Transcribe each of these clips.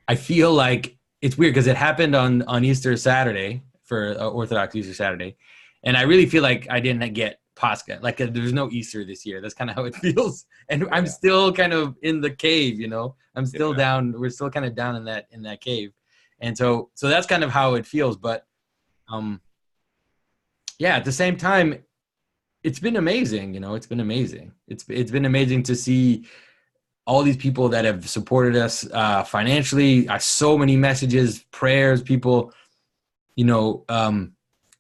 I feel like it's weird because it happened on Easter Saturday for Orthodox Easter Saturday, and I really feel like I didn't get Pascha. Like there's no Easter this year. That's kind of how it feels, and I'm Yeah. still kind of in the cave. I'm still Yeah. down. We're still kind of down in that cave, and so that's kind of how it feels. But um, yeah, at the same time, it's been amazing. It's been amazing. It's been amazing to see all these people that have supported us financially. So many messages, prayers, people. You know,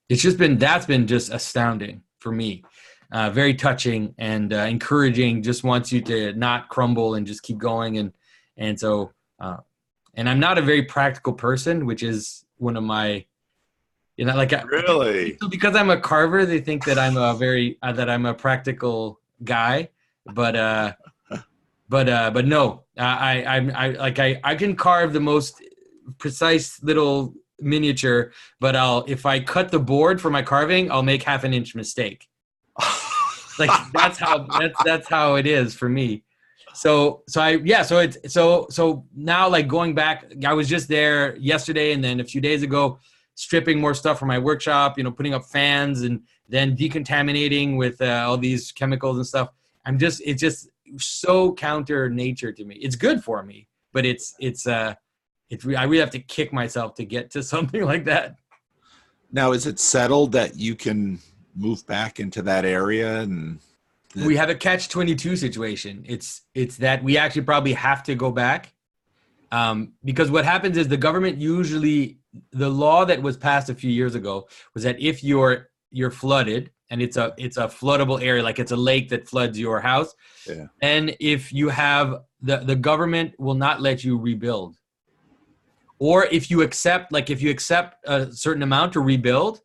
it's just been that's been just astounding for me. Very touching and encouraging. Just wants you to not crumble and just keep going. And so, and I'm not a very practical person, which is one of my, like Really? because I'm a carver, they think that I'm a practical guy, but but no, I can carve the most precise little miniature, but if I cut the board for my carving, I'll make half an inch mistake. Like that's how it is for me. So now, like, going back, I was just there yesterday and then a few days ago, stripping more stuff from my workshop, putting up fans and then decontaminating with all these chemicals and stuff. It's just so counter nature to me. It's good for me, but I really have to kick myself to get to something like that. Now, is it settled that you can move back into that area? And We have a catch-22 situation. It's that we actually probably have to go back, because what happens is the law that was passed a few years ago was that if you're flooded and it's a floodable area, like it's a lake that floods your house, yeah. and if you have the government will not let you rebuild, or if you accept a certain amount to rebuild,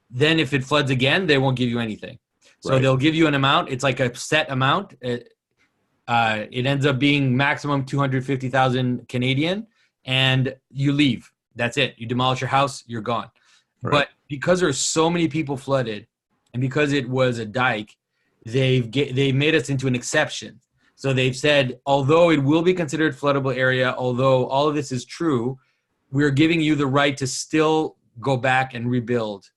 then if it floods again, they won't give you anything. So they'll give you an amount. It's like a set amount. It ends up being maximum 250,000 Canadian, and you leave. That's it. You demolish your house, you're gone. Right. But because there's so many people flooded, and because it was a dike, they made us into an exception. So they've said, although it will be considered floodable area, although all of this is true, we're giving you the right to still go back and rebuild.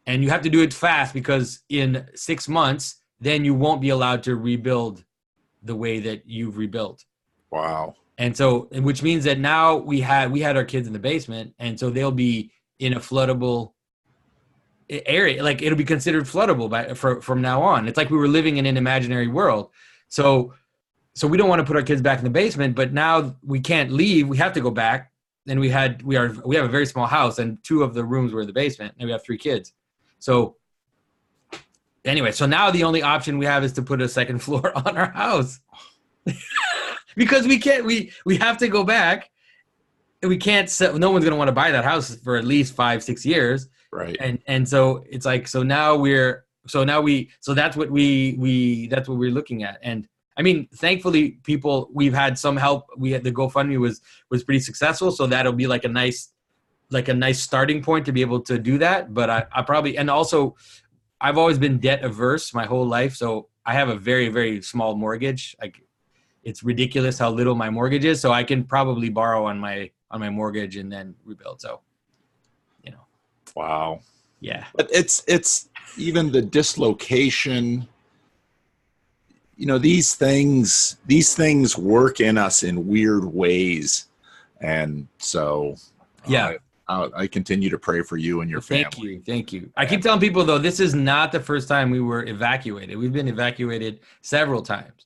And you have to do it fast, because in 6 months, then you won't be allowed to rebuild the way that you've rebuilt. Wow. And so, which means that now we had our kids in the basement, and so they'll be in a floodable area. Like, it'll be considered floodable from now on. It's like we were living in an imaginary world. So we don't want to put our kids back in the basement, but now we can't leave. We have to go back. And we have a very small house, and 2 of the rooms were in the basement, and we have 3 kids. So anyway, so now the only option we have is to put a second floor on our house. Because we have to go back, and we can't sell. No one's going to want to buy that house for at least 5-6 years. Right. And so it's like, that's what that's what we're looking at. And I mean, thankfully, we've had some help. The GoFundMe was pretty successful. So that'll be like a nice starting point to be able to do that. But I probably, and also I've always been debt averse my whole life. So I have a very, very small mortgage. Like, it's ridiculous how little my mortgage is. So I can probably borrow on my mortgage and then rebuild. So, Wow. Yeah. But it's even the dislocation, these things work in us in weird ways. And so yeah, I continue to pray for you and your family. Thank you. I keep telling people, though, this is not the first time we were evacuated. We've been evacuated several times.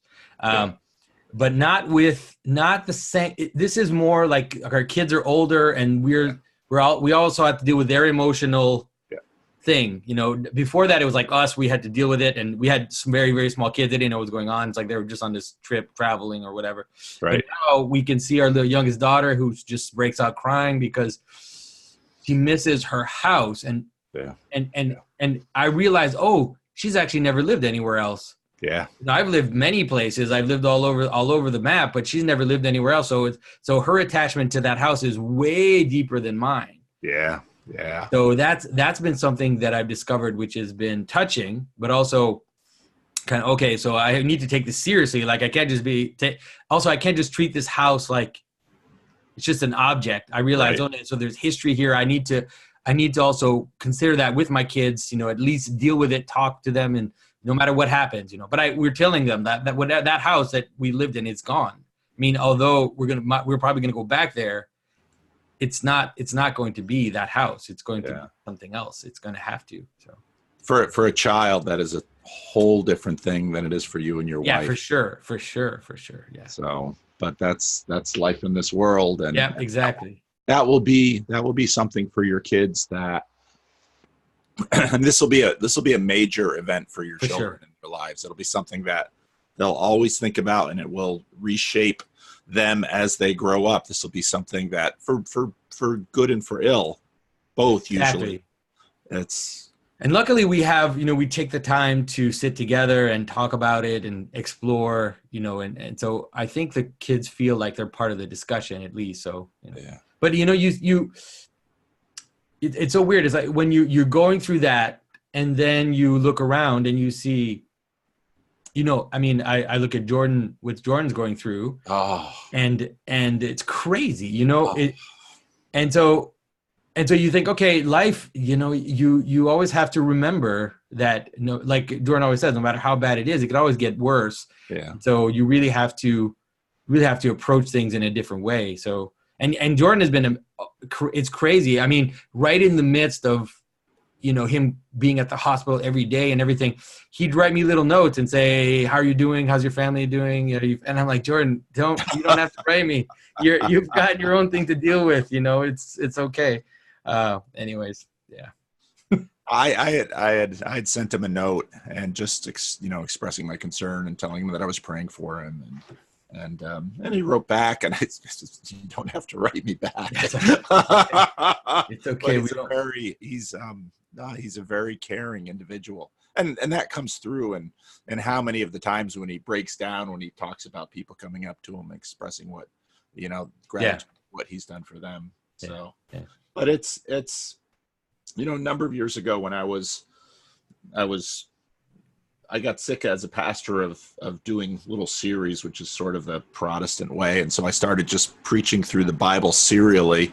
But not the same. This is more like our kids are older, and we also have to deal with their emotional thing. Before that, it was like us. We had to deal with it, and we had some very, very small kids. They didn't know what was going on. It's like they were just on this trip traveling or whatever. Right. But now we can see our little youngest daughter, who just breaks out crying because she misses her house, and I realized, she's actually never lived anywhere else. Yeah. I've lived many places. I've lived all over the map, but she's never lived anywhere else. So her attachment to that house is way deeper than mine. Yeah. Yeah. So that's been something that I've discovered, which has been touching, but also kind of, okay, so I need to take this seriously. Like, I can't just also I can't just treat this house like it's just an object. I realize, Right. oh, so there's history here. I need to also consider that with my kids, at least deal with it, talk to them, and no matter what happens, but we're telling them that house that we lived in is gone. I mean, although we're probably going to go back there, it's not going to be that house. It's going to be something else. It's going to have to. So For a child, that is a whole different thing than it is for you and your wife. yeah, for sure. Yeah. So, but that's life in this world, and yeah, exactly. That will be something for your kids that, and this will be a major event for your children in their lives. It'll be something that they'll always think about, and it will reshape them as they grow up. This will be something that for good and for ill, both usually. And luckily we have, we take the time to sit together and talk about it and explore, and so I think the kids feel like they're part of the discussion at least. So, yeah. But it's so weird. It's like when you're going through that, and then you look around and you see, I mean, I look at Jordan, what Jordan's going through, and it's crazy, and so you think, okay, life, you always have to remember that, like Jordan always says, no matter how bad it is, it could always get worse. Yeah. So you really have to approach things in a different way. So, and Jordan has been, it's crazy. I mean, right in the midst of, him being at the hospital every day and everything, he'd write me little notes and say, how are you doing? How's your family doing? And I'm like, Jordan, you don't have to write me. You've got your own thing to deal with. It's okay. Anyways, yeah. I had sent him a note and just expressing my concern and telling him that I was praying for him, and he wrote back, and I just, you don't have to write me back. It's okay. He's a very caring individual, and that comes through, and how many of the times when he breaks down, when he talks about people coming up to him expressing what gratitude, what he's done for them. So. Yeah. But it's a number of years ago when I got sick as a pastor of doing little series, which is sort of the Protestant way. And so I started just preaching through the Bible serially,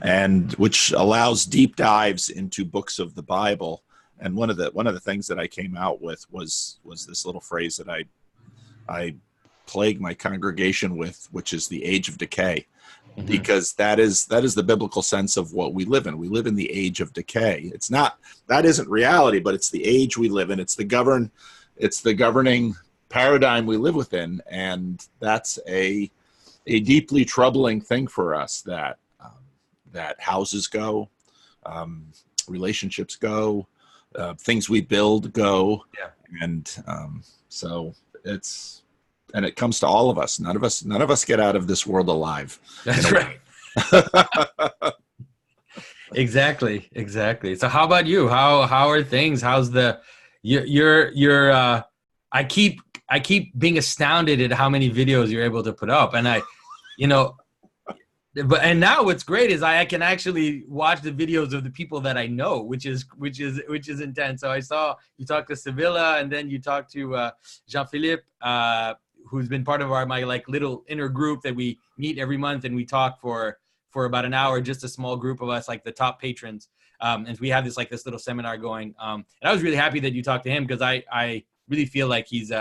and which allows deep dives into books of the Bible. And one of the things that I came out with was this little phrase that I plague my congregation with, which is the age of decay. Because that is the biblical sense of what we live in. We live in the age of decay. That isn't reality, but it's the age we live in. It's the governing paradigm we live within, and that's a deeply troubling thing for us. That houses go, relationships go, things we build go, and so it's. And it comes to all of us. None of us get out of this world alive. That's right. Exactly. So how about you? How are things? How's your I keep being astounded at how many videos you're able to put up. And and now what's great is I can actually watch the videos of the people that I know, which is intense. So I saw you talk to Sevilla, and then you talked to Jean-Philippe, who's been part of my little inner group that we meet every month, and we talk for about an hour, just a small group of us, like the top patrons. And we have this little seminar going. And I was really happy that you talked to him, because I really feel like he's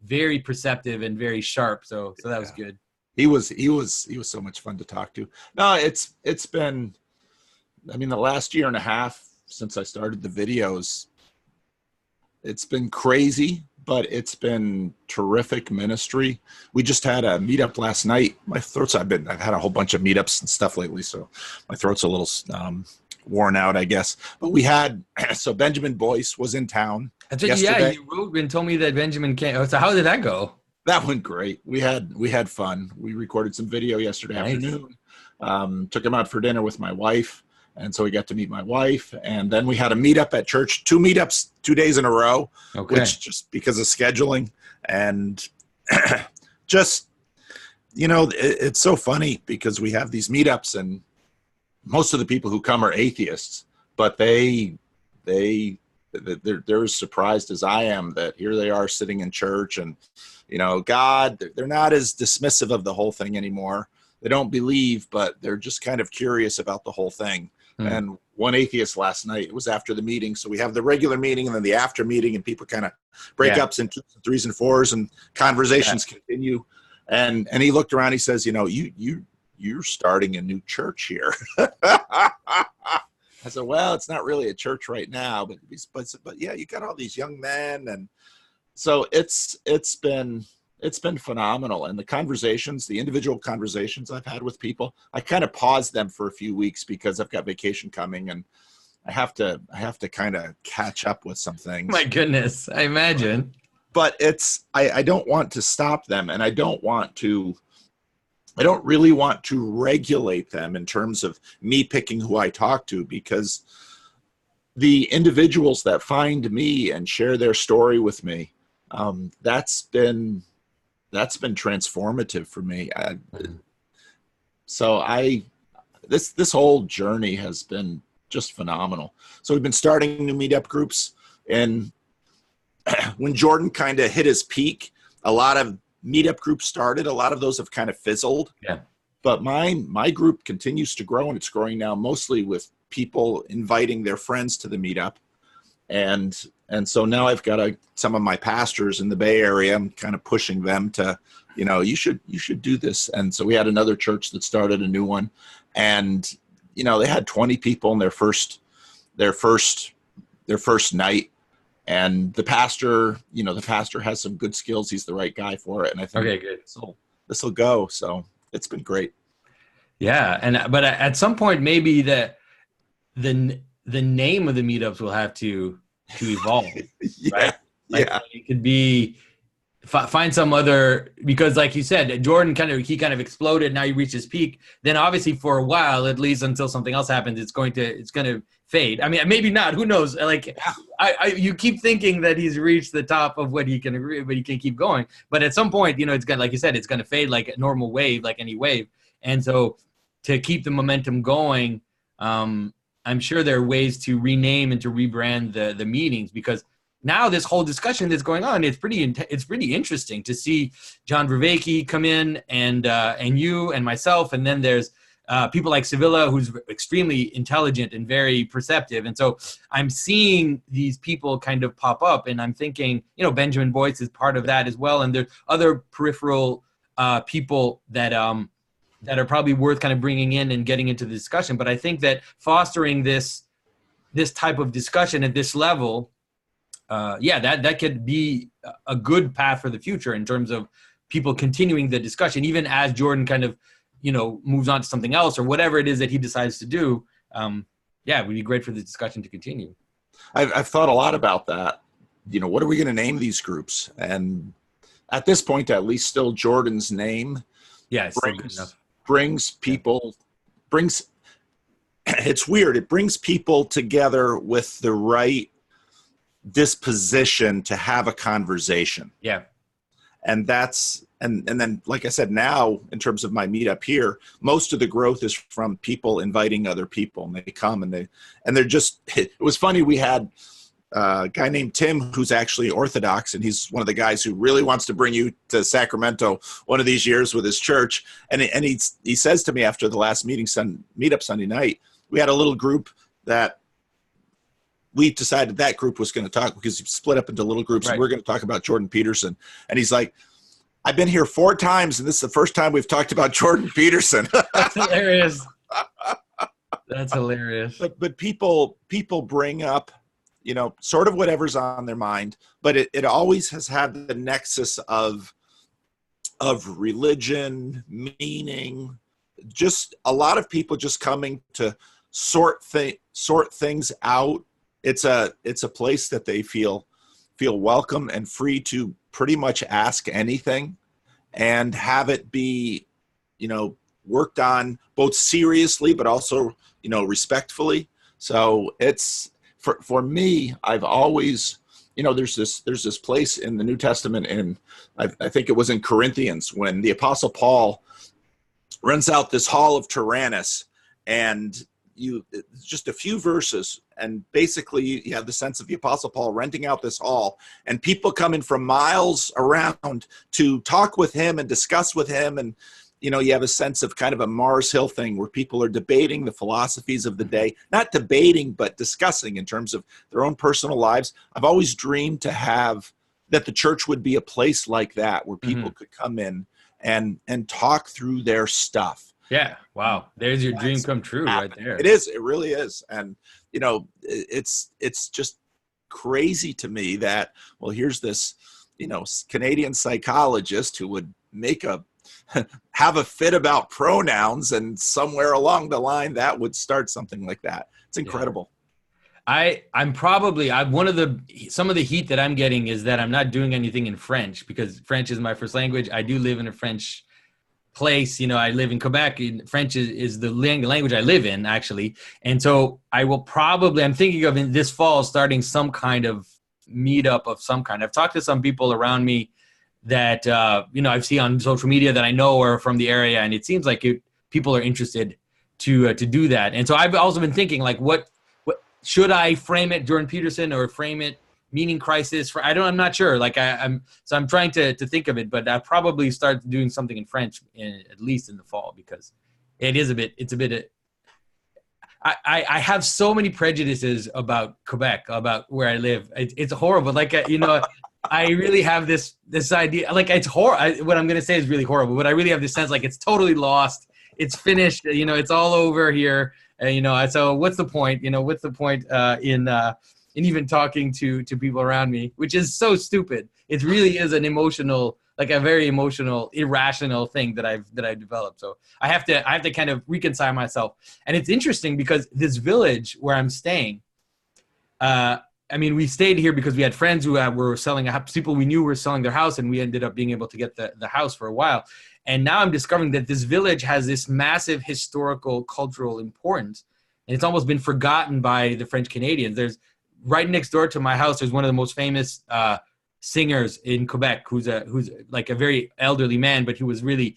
very perceptive and very sharp. So that was good. He was so much fun to talk to. No, it's been, I mean, the last year and a half since I started the videos, it's been crazy, but it's been terrific ministry. We just had a meetup last night. I've had a whole bunch of meetups and stuff lately, so my throat's a little worn out, I guess. But we had, so Benjamin Boyce was in town yesterday. Yeah, you wrote and told me that Benjamin came. So how did that go? That went great. We had fun. We recorded some video yesterday afternoon. Took him out for dinner with my wife. And so we got to meet my wife, and then we had a meetup at church, 2 meetups, 2 days in a row, which just because of scheduling, and just, it's so funny because we have these meetups, and most of the people who come are atheists, but they're as surprised as I am that here they are sitting in church, and, God, they're not as dismissive of the whole thing anymore. don't believe, but they're just kind of curious about the whole thing. And one atheist last night, it was after the meeting. So we have the regular meeting and then the after meeting, and people kind of break up in 2s and 3s and 4s, and conversations continue. And he looked around, he says, you're starting a new church here. I said, well, it's not really a church right now, but yeah, you got all these young men. And so it's been phenomenal. And the individual conversations I've had with people, I kind of paused them for a few weeks because I've got vacation coming and I have to kind of catch up with some things. My goodness, I imagine. But I don't want to stop them, and I don't really want to regulate them in terms of me picking who I talk to, because the individuals that find me and share their story with me, that's been transformative for me. This whole journey has been just phenomenal. So we've been starting new meetup groups, and when Jordan kind of hit his peak, a lot of meetup groups started. A lot of those have kind of fizzled. Yeah. But my group continues to grow, and it's growing now mostly with people inviting their friends to the meetup. And so now I've got some of my pastors in the Bay Area. I'm kind of pushing them to, you should do this. And so we had another church that started a new one, and they had 20 people in their first night. And the pastor has some good skills. He's the right guy for it. And I think this will go. So it's been great. Yeah. But at some point, maybe the name of the meetups will have to evolve. Yeah. Right? It could be find some other, because like you said, Jordan kind of exploded. Now he reached his peak. Then obviously for a while, at least until something else happens, it's going to fade. I mean, maybe not, who knows? Like you keep thinking that he's reached the top of what he can agree, but he can keep going. But at some point, it's gonna, like you said, it's going to fade like a normal wave, like any wave. And so to keep the momentum going, I'm sure there are ways to rename and to rebrand the meetings, because now this whole discussion that's going on, it's pretty interesting to see John Vervaeke come in and you and myself, and then there's people like Sevilla, who's extremely intelligent and very perceptive. And so I'm seeing these people kind of pop up, and I'm thinking, Benjamin Boyce is part of that as well. And there's other peripheral people that are probably worth kind of bringing in and getting into the discussion. But I think that fostering this type of discussion at this level, that could be a good path for the future in terms of people continuing the discussion, even as Jordan kind of, moves on to something else or whatever it is that he decides to do. It would be great for the discussion to continue. I've thought a lot about that. What are we going to name these groups? And at this point, at least still Jordan's name brings people, it's weird. It brings people together with the right disposition to have a conversation. Yeah. And then, like I said, now in terms of my meetup here, most of the growth is from people inviting other people, and they come and they're just, it was funny. We had a guy named Tim, who's actually Orthodox, and he's one of the guys who really wants to bring you to Sacramento one of these years with his church. And he says to me after the last meetup Sunday night, we had a little group that we decided that group was going to talk, because you split up into little groups, right. And we're going to talk about Jordan Peterson. And he's like, I've been here 4 times, and this is the first time we've talked about Jordan Peterson. That's hilarious. That's hilarious. But people bring up, sort of whatever's on their mind, but it always has had the nexus of religion, meaning, just a lot of people just coming to sort things out. It's a place that they feel welcome and free to pretty much ask anything, and have it be, worked on both seriously, but also, respectfully. So it's for me, I've always, there's this place in the New Testament, and I think it was in Corinthians, when the Apostle Paul rents out this hall of Tyrannus, and just a few verses, and basically you have the sense of the Apostle Paul renting out this hall, and people coming from miles around to talk with him and discuss with him, and you have a sense of kind of a Mars Hill thing where people are debating the philosophies of the day, not debating, but discussing in terms of their own personal lives. I've always dreamed to have that the church would be a place like that where people could come in and talk through their stuff. Yeah. Wow. There's your dream come true right there. It is. It really is. And, it's just crazy to me that, well, here's this, Canadian psychologist who would have a fit about pronouns, and somewhere along the line that would start something like that. It's incredible. I'm one of some of the heat that I'm getting is that I'm not doing anything in French, because French is my first language. I do live in a French place. I live in Quebec. French is the language I live in, actually. And so I'm thinking of in this fall starting some kind of meetup of some kind. I've talked to some people around me that, I've seen on social media that I know are from the area, and it seems like people are interested to do that. And so I've also been thinking, like, what should I frame it Jordan Peterson or frame it Meaning Crisis? I'm not sure. Like I'm trying to think of it, but I'll probably start doing something in French at least in the fall, because I have so many prejudices about Quebec, about where I live. It's horrible. Like, I really have this idea, like, it's horrible. What I'm going to say is really horrible, but I really have this sense like it's totally lost. It's finished. It's all over here. So what's the point? What's the point in even talking to people around me, which is so stupid. It really is an emotional, like a very emotional, irrational thing that I've developed. So I have to kind of reconcile myself. And it's interesting because this village where I'm staying, we stayed here because we had friends who were selling a house. People we knew were selling their house, and we ended up being able to get the house for a while. And now I'm discovering that this village has this massive historical, cultural importance, and it's almost been forgotten by the French Canadians. There's right next door to my house, there's one of the most famous singers in Quebec, who's like a very elderly man, but he was really,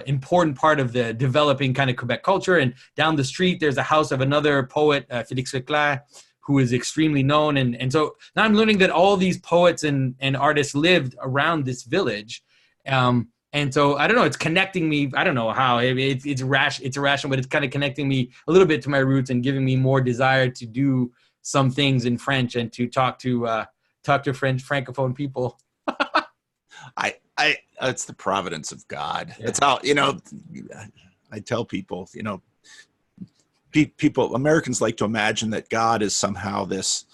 important part of the developing kind of Quebec culture. And down the street, there's a house of another poet, Félix Leclerc, who is extremely known. And so now I'm learning that all these poets and artists lived around this village. And so I don't know, it's connecting me. I don't know how. It's irrational, but it's kind of connecting me a little bit to my roots and giving me more desire to do some things in French and to talk to French Francophone people. It's the providence of God. Yeah. That's how, I tell people, people, Americans like to imagine that God is somehow this,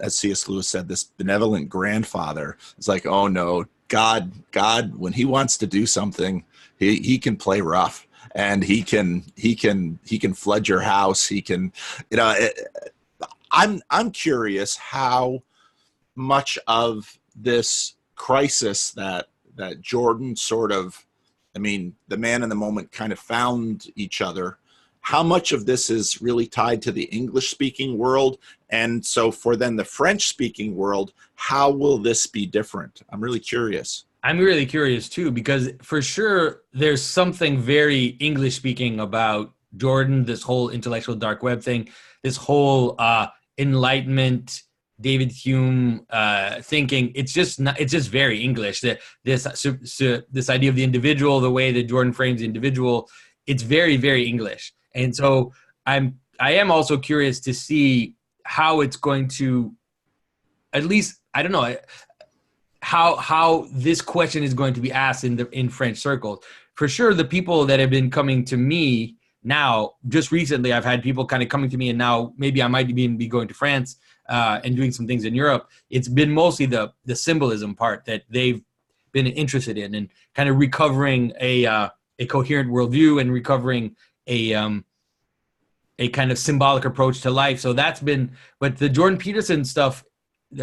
as C.S. Lewis said, this benevolent grandfather. It's like, oh no, God, when he wants to do something, he can play rough, and he can flood your house. He can, I'm curious how much of this crisis that Jordan sort of, the man in the moment kind of found each other. How much of this is really tied to the English-speaking world? And so for then the French-speaking world, how will this be different? I'm really curious. I'm really curious too, because for sure there's something very English-speaking about Jordan, this whole intellectual dark web thing, this whole Enlightenment, David Hume thinking. It's just very English. This idea of the individual, the way that Jordan frames the individual, it's very, very English. And so I am also curious to see how it's going to, at least, I don't know, how this question is going to be asked in French circles. For sure, the people that have been coming to me now, just recently, I've had people kind of coming to me, and now maybe I might even be going to France and doing some things in Europe. It's been mostly the symbolism part that they've been interested in, and kind of recovering a coherent worldview and recovering a kind of symbolic approach to life. So that's been, but the Jordan Peterson stuff,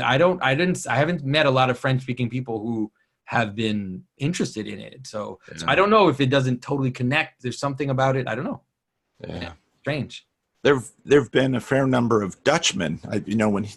I haven't met a lot of French speaking people who have been interested in it. So I don't know if it doesn't totally connect. There's something about it. I don't know. Yeah. Strange. There've been a fair number of Dutchmen.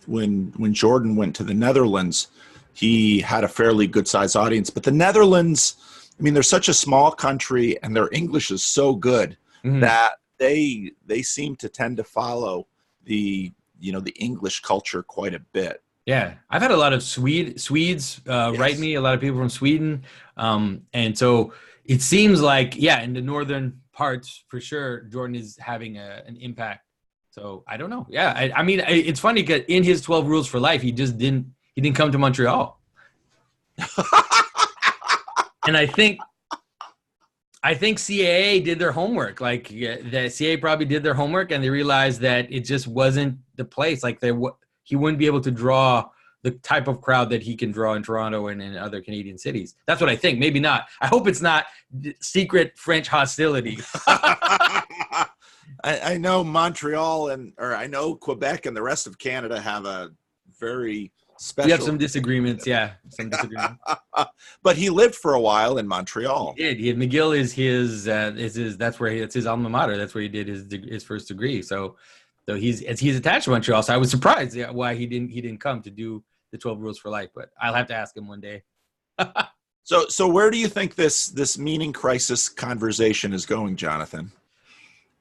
When Jordan went to the Netherlands, he had a fairly good sized audience, but the Netherlands, they're such a small country and their English is so good that they seem to tend to follow the English culture quite a bit. Yeah, I've had a lot of Swedes write me, a lot of people from Sweden. And so it seems like, yeah, in the northern parts for sure, Jordan is having an impact. So I don't know. Yeah, I mean, it's funny because in his 12 rules for life, he didn't come to Montreal. And I think CAA did their homework. Like the CAA probably did their homework, and they realized that it just wasn't the place. Like he wouldn't be able to draw the type of crowd that he can draw in Toronto and in other Canadian cities. That's what I think. Maybe not. I hope it's not secret French hostility. I know Montreal or I know Quebec and the rest of Canada have a very special. We have some disagreements. Yeah, some disagreements. But he lived for a while in Montreal. He did. McGill is his. That's his alma mater. That's where he did his first degree. So he's attached to Montreal. So I was surprised why he didn't come to do the 12 rules for life. But I'll have to ask him one day. So where do you think this meaning crisis conversation is going, Jonathan?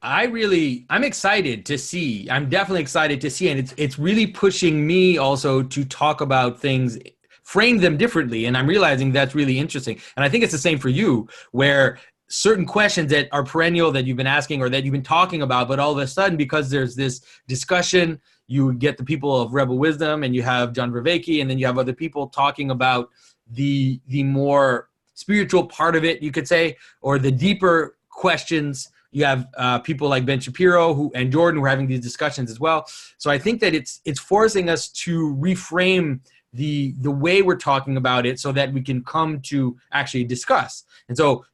I'm excited to see. I'm definitely excited to see, and it's really pushing me also to talk about things, frame them differently, and I'm realizing that's really interesting. And I think it's the same for you, where certain questions that are perennial that you've been asking or that you've been talking about, but all of a sudden, because there's this discussion, you get the people of Rebel Wisdom, and you have John Vervaeke, and then you have other people talking about the more spiritual part of it, you could say, or the deeper questions. You have people like Ben Shapiro and Jordan who are having these discussions as well. So I think that it's forcing us to reframe the way we're talking about it so that we can come to actually discuss. And so,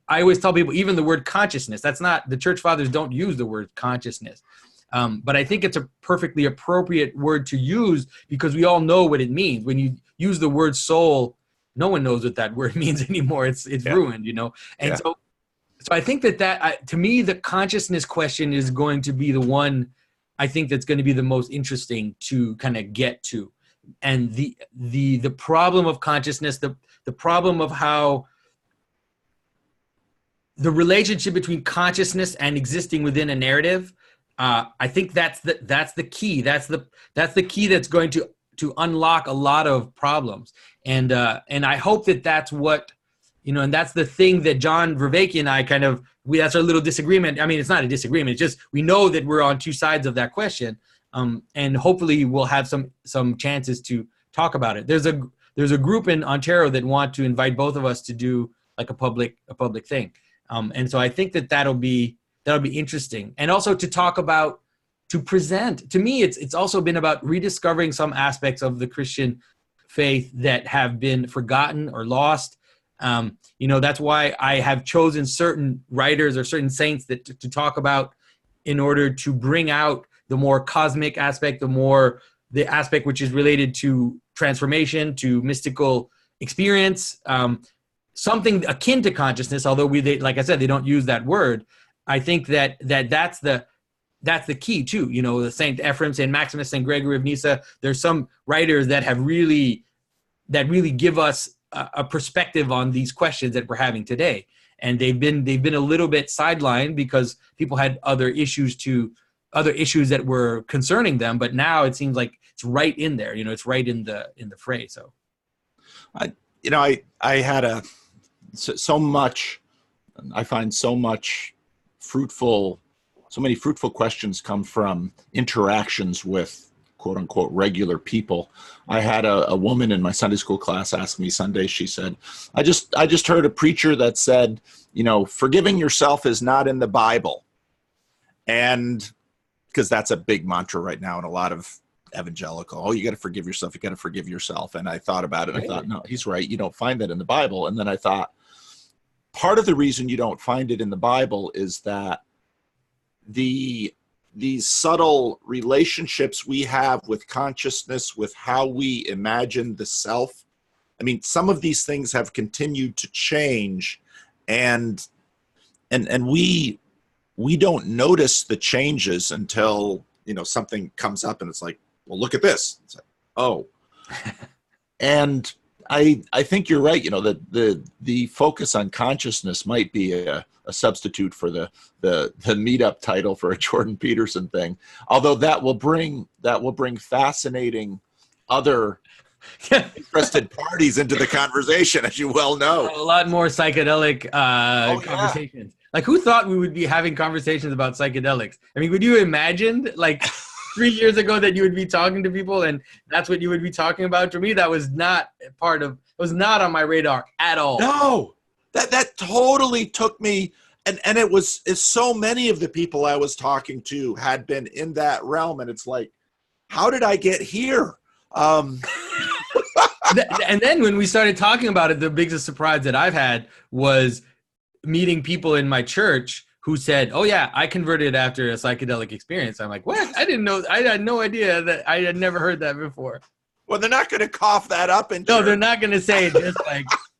I always tell people, even the word consciousness, that's not, the church fathers don't use the word consciousness. But I think it's a perfectly appropriate word to use because we all know what it means. When you use the word soul, no one knows what that word means anymore. It's ruined, And So I think that to me, the consciousness question is going to be the one I think that's going to be the most interesting to kind of get to. And the problem of consciousness, the problem of how the relationship between consciousness and existing within a narrative, I think that's the key. That's the key that's going to unlock a lot of problems. And I hope that that's what, and that's the thing that John Vervaeke and I that's our little disagreement. I mean, it's not a disagreement. It's just we know that we're on two sides of that question, and hopefully we'll have some chances to talk about it. There's a group in Ontario that want to invite both of us to do like a public thing, and so I think that'll be interesting, and also to talk about, to present. To me, it's also been about rediscovering some aspects of the Christian faith that have been forgotten or lost. That's why I have chosen certain writers or certain saints to talk about in order to bring out the more cosmic aspect, the aspect which is related to transformation, to mystical experience, something akin to consciousness, although like I said, they don't use that word. I think that's the key too. The Saint Ephrem, Saint Maximus, Saint Gregory of Nyssa, there's some writers that really give us a perspective on these questions that we're having today, and they've been a little bit sidelined because people had other issues that were concerning them. But now it seems like it's right in there. It's right in the fray. So, I had so many fruitful questions come from interactions with quote unquote regular people. I had a woman in my Sunday school class ask me Sunday, she said, I just heard a preacher that said, forgiving yourself is not in the Bible. And because that's a big mantra right now in a lot of evangelical, you got to forgive yourself. And I thought about it. I thought, no, he's right. You don't find that in the Bible. And then I thought, part of the reason you don't find it in the Bible is that these subtle relationships we have with consciousness, with how we imagine the self. I mean, some of these things have continued to change, and we don't notice the changes until, something comes up and it's like, well, look at this. It's like, oh. And I think you're right, that the focus on consciousness might be a substitute for the meetup title for a Jordan Peterson thing. Although that will bring fascinating other interested parties into the conversation, as you well know. A lot more psychedelic Yeah. conversations. Like, who thought we would be having conversations about psychedelics? I mean, would you imagine, like, 3 years ago that you would be talking to people and that's what you would be talking about? To me, that was not was not on my radar at all. No, that totally took me, and it's so many of the people I was talking to had been in that realm, and it's like, how did I get here? And then when we started talking about it, the biggest surprise that I've had was meeting people in my church who said, "Oh yeah, I converted after a psychedelic experience." I'm like, "What? I didn't know. I had no idea that. I had never heard that before." Well, they're not going to cough that up in No, church. they're not going to say it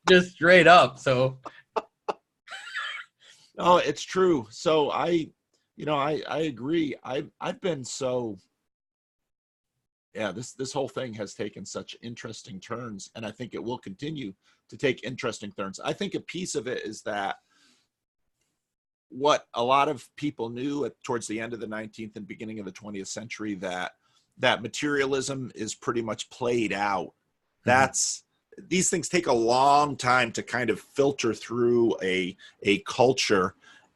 just straight up. So, no, it's true. So I agree. I've been so. Yeah, this whole thing has taken such interesting turns, and I think it will continue to take interesting turns. I think a piece of it is that what a lot of people knew towards the end of the 19th and beginning of the 20th century, that materialism is pretty much played out. These things take a long time to kind of filter through a culture,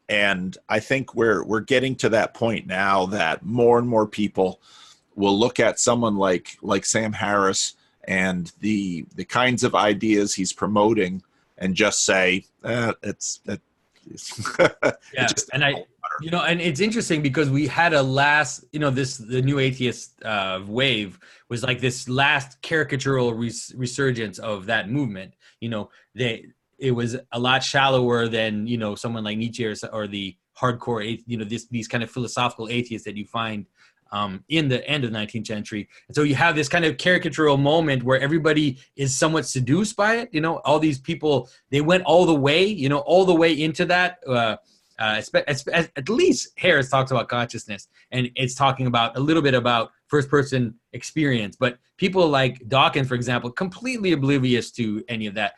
and I think we're getting to that point now that more and more people will look at someone like Sam Harris and the kinds of ideas he's promoting and just say, it's yeah. And and it's interesting because we had a last, the new atheist wave was like this last caricatural resurgence of that movement. It was a lot shallower than, someone like Nietzsche or the hardcore, these kind of philosophical atheists that you find in the end of the 19th century. And so you have this kind of caricatural moment where everybody is somewhat seduced by it. All these people, they went all the way into that. At least Harris talks about consciousness, and it's talking about a little bit about first person experience. But people like Dawkins, for example, completely oblivious to any of that,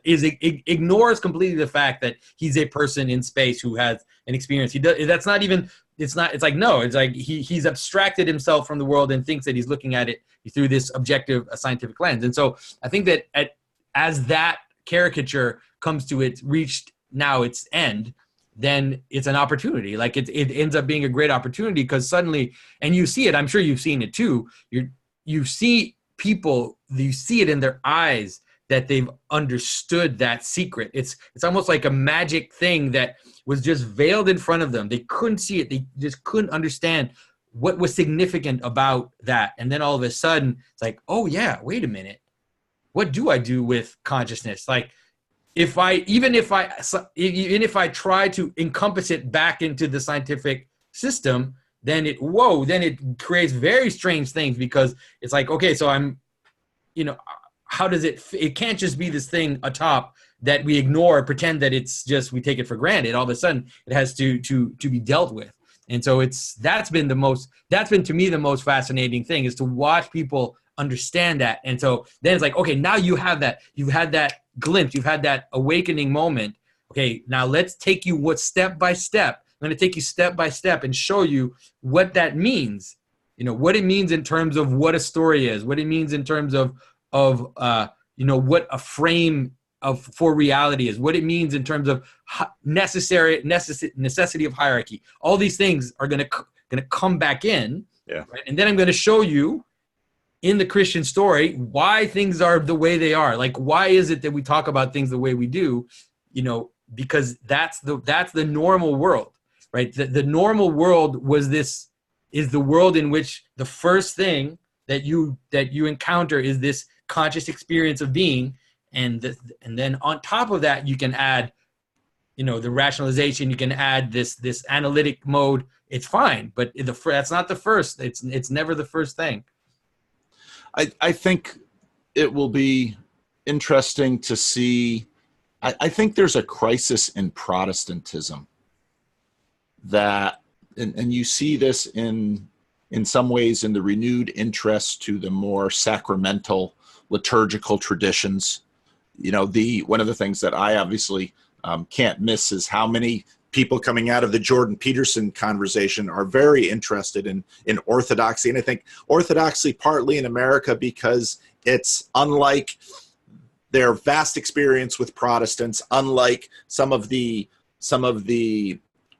ignores completely the fact that he's a person in space who has an experience. That's not even. It's like he's abstracted himself from the world and thinks that he's looking at it through this objective scientific lens. And so I think that as that caricature comes to its end, then it's an opportunity. Like it ends up being a great opportunity because suddenly, and you see it, I'm sure you've seen it too. You see people, you see it in their eyes that they've understood that secret. It's almost like a magic thing that was just veiled in front of them. They couldn't see it. They just couldn't understand what was significant about that. And then all of a sudden, it's like, oh yeah, wait a minute. What do I do with consciousness? Like, even if I try to encompass it back into the scientific system, then it creates very strange things because it's like, okay, so I'm, how does it can't just be this thing atop that we ignore, pretend that it's just, we take it for granted. All of a sudden it has to be dealt with. And so that's been to me the most fascinating thing, is to watch people understand that. And so then it's like, okay, now you have that, you've had that glimpse, you've had that awakening moment. Okay, now let's take you step by step. I'm going to take you step by step and show you what that means. What it means in terms of what a story is, what it means in terms of what a frame for reality is, what it means in terms of necessity of hierarchy. All these things are going to come back in. Yeah. Right? And then I'm going to show you in the Christian story why things are the way they are. Like, why is it that we talk about things the way we do? Because that's the normal world, right? The normal world is the world in which the first thing that you encounter is this conscious experience of being, and then on top of that you can add, the rationalization. You can add this analytic mode. It's fine, but that's not the first. It's never the first thing. I think it will be interesting to see. I think there's a crisis in Protestantism that, and you see this in some ways in the renewed interest to the more sacramental liturgical traditions. One of the things that I obviously can't miss is how many people coming out of the Jordan Peterson conversation are very interested in orthodoxy. And I think orthodoxy partly in America because it's unlike their vast experience with Protestants, unlike some of the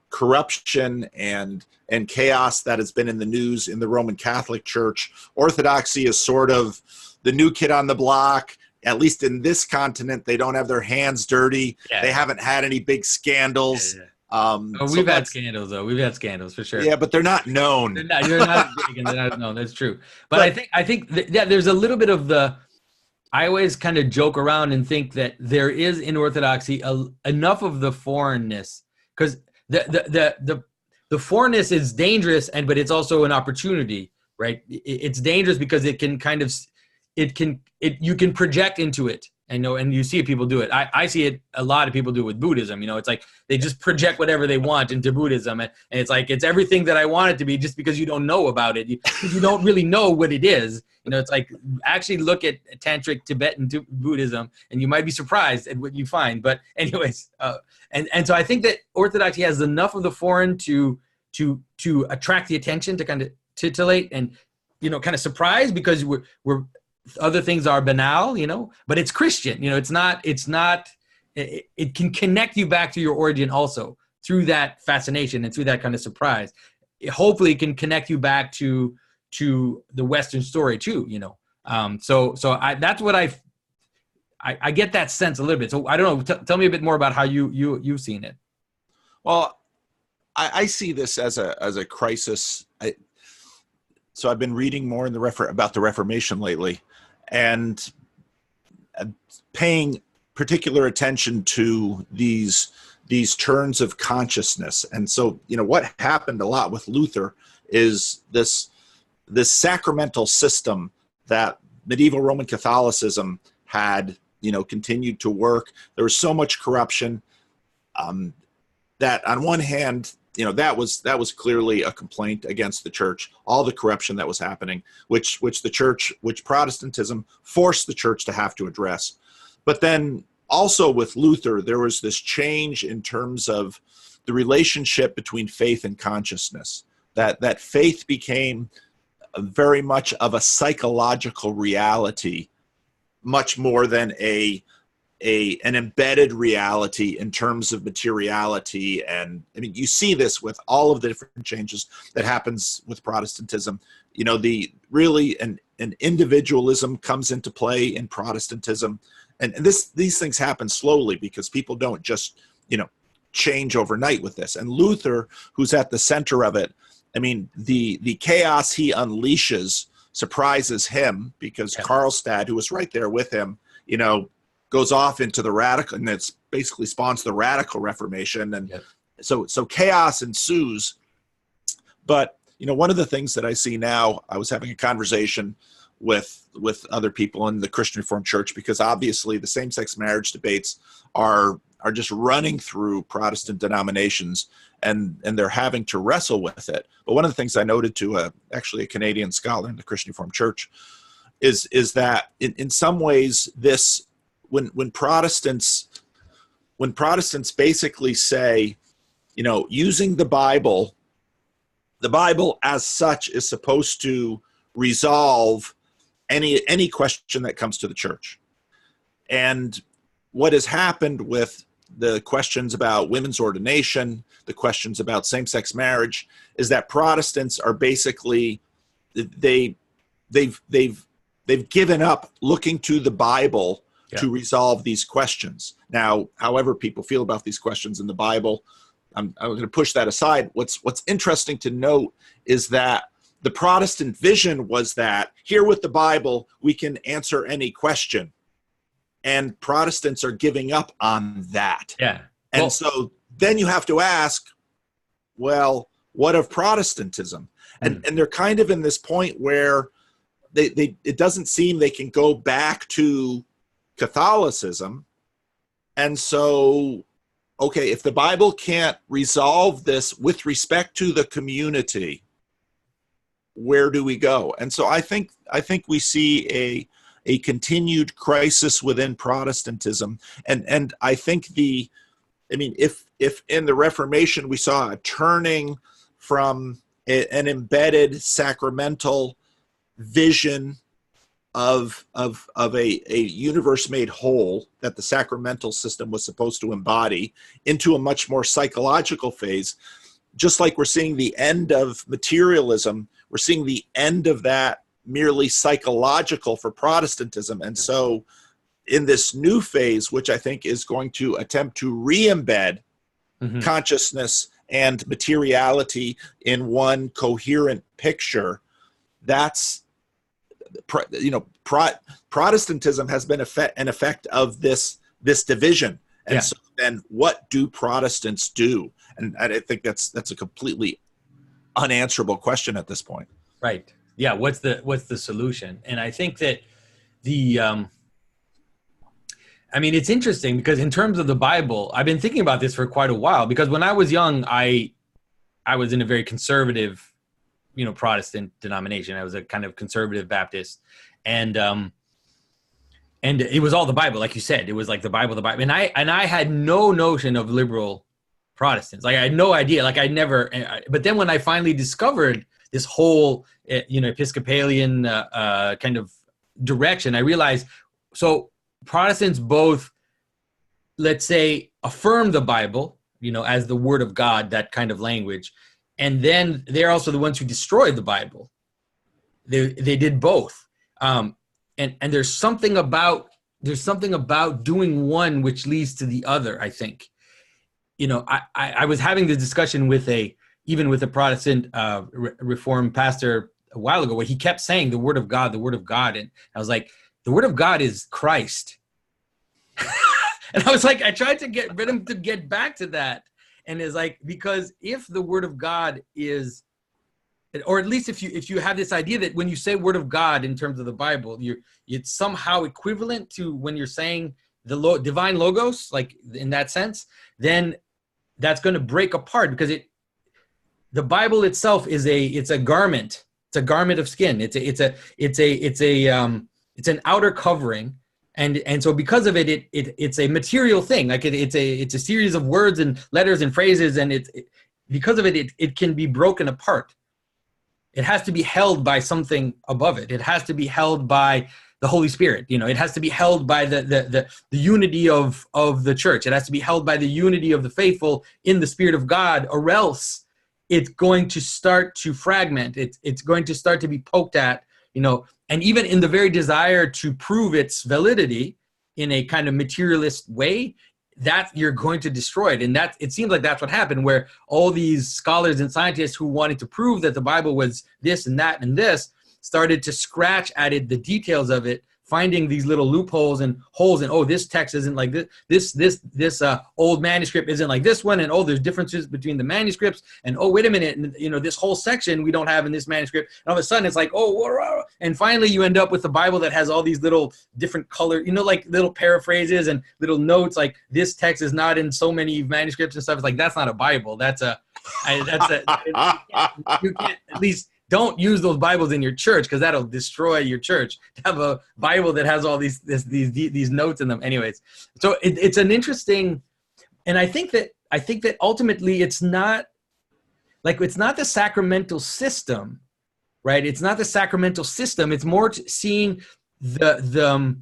corruption and chaos that has been in the news in the Roman Catholic Church. Orthodoxy is sort of the new kid on the block. At least in this continent, they don't have their hands dirty. Yeah. They haven't had any big scandals. We've had scandals, though. We've had scandals for sure. Yeah, but they're not known. You're not big, and they're not known. That's true. But I think there's a little bit of the. I always kind of joke around and think that there is in Orthodoxy enough of the foreignness, because the foreignness is dangerous, but it's also an opportunity, right? It's dangerous because it can kind of you can project into it. And you see people do it. I see it, a lot of people do it with Buddhism. It's like they just project whatever they want into Buddhism. And it's like, it's everything that I want it to be just because you don't know about it. You don't really know what it is. It's like, actually look at Tantric Tibetan Buddhism and you might be surprised at what you find. But anyways, and so I think that Orthodoxy has enough of the foreign to attract the attention, to kind of titillate and, kind of surprise, because we're other things are banal, but it's Christian. It can connect you back to your origin also through that fascination and through that kind of surprise. Hopefully it can connect you back to the Western story too, So that's what I get that sense a little bit. So I don't know, tell me a bit more about how you've seen it. Well, I see this as a crisis. So I've been reading more in about the Reformation lately, and paying particular attention to these turns of consciousness. And so, what happened a lot with Luther is this sacramental system that medieval Roman Catholicism had, continued to work. There was so much corruption that on one hand, that was clearly a complaint against the church, all the corruption that was happening, which Protestantism forced the church to have to address. But then also with Luther, there was this change in terms of the relationship between faith and consciousness, that faith became very much of a psychological reality, much more than an embedded reality in terms of materiality. And I mean, you see this with all of the different changes that happens with Protestantism. An individualism comes into play in Protestantism, and these things happen slowly because people don't just change overnight with this. And Luther, who's at the center of it, I mean, the chaos he unleashes surprises him, because Karlstadt, who was right there with him, goes off into the radical, and it's basically spawns the radical Reformation. And so chaos ensues. But, one of the things that I see now, I was having a conversation with other people in the Christian Reformed Church, because obviously the same-sex marriage debates are just running through Protestant denominations, and they're having to wrestle with it. But one of the things I noted to actually a Canadian scholar in the Christian Reformed Church is that in some ways this, when Protestants basically say, using the Bible as such is supposed to resolve any question that comes to the church. And what has happened with the questions about women's ordination, the questions about same-sex marriage, is that Protestants are basically, they've given up looking to the Bible to resolve these questions. Now, however people feel about these questions in the Bible, I'm going to push that aside. What's interesting to note is that the Protestant vision was that here with the Bible, we can answer any question. And Protestants are giving up on that. Yeah. And so then you have to ask, well, what of Protestantism? And they're kind of in this point where it doesn't seem they can go back to Catholicism. And so, okay, if the Bible can't resolve this with respect to the community, where do we go? And so I think we see a continued crisis within Protestantism. And I think if if in the Reformation we saw a turning from an embedded sacramental vision of a universe made whole that the sacramental system was supposed to embody into a much more psychological phase, just like we're seeing the end of materialism, we're seeing the end of that merely psychological for Protestantism. And so in this new phase, which I think is going to attempt to re-embed consciousness and materiality in one coherent picture, that's, Protestantism has been an effect of this division. And so then what do Protestants do? And I think that's a completely unanswerable question at this point. Right. Yeah. What's the solution? And I think that it's interesting because in terms of the Bible, I've been thinking about this for quite a while, because when I was young, I was in a very conservative, Protestant denomination. I was a kind of conservative Baptist, and it was all the Bible, like you said. It was like the Bible, and I had no notion of liberal Protestants. Like I had no idea. Like I never. But then when I finally discovered this whole, Episcopalian kind of direction, I realized Protestants both, let's say, affirm the Bible, as the Word of God, that kind of language. And then they're also the ones who destroyed the Bible. They did both. And there's something about doing one which leads to the other, I think. I was having this discussion with a Protestant Reformed pastor a while ago, where he kept saying the Word of God, the Word of God. And I was like, the Word of God is Christ. And I was like, I tried to get him to get back to that. And it's like, because if the Word of God is, or at least if you have this idea that when you say Word of God in terms of the Bible, it's somehow equivalent to when you're saying the divine logos, like in that sense, then that's going to break apart, because the Bible itself is a garment. It's a garment of skin. It's an outer covering. And so because of it's a material thing. Like it's a series of words and letters and phrases, and because of it can be broken apart. It has to be held by something above it. It has to be held by the Holy Spirit. It has to be held by the unity of the church. It has to be held by the unity of the faithful in the Spirit of God, or else it's going to start to fragment. It's going to start to be poked at, and even in the very desire to prove its validity in a kind of materialist way, that you're going to destroy it. And it seems like that's what happened, where all these scholars and scientists who wanted to prove that the Bible was this and that and this started to scratch at it, the details of it, finding these little loopholes and holes, and this text isn't like this old manuscript isn't like this one, and there's differences between the manuscripts, and wait a minute, and this whole section we don't have in this manuscript, and all of a sudden it's like and finally you end up with the Bible that has all these little different color, like little paraphrases and little notes, like this text is not in so many manuscripts and stuff. It's like, that's not a Bible. You can't, at least don't use those Bibles in your church, because that'll destroy your church. To have a Bible that has all these notes in them. Anyways, so it's an interesting, and I think that ultimately it's not the sacramental system, right? It's not the sacramental system. It's more seeing the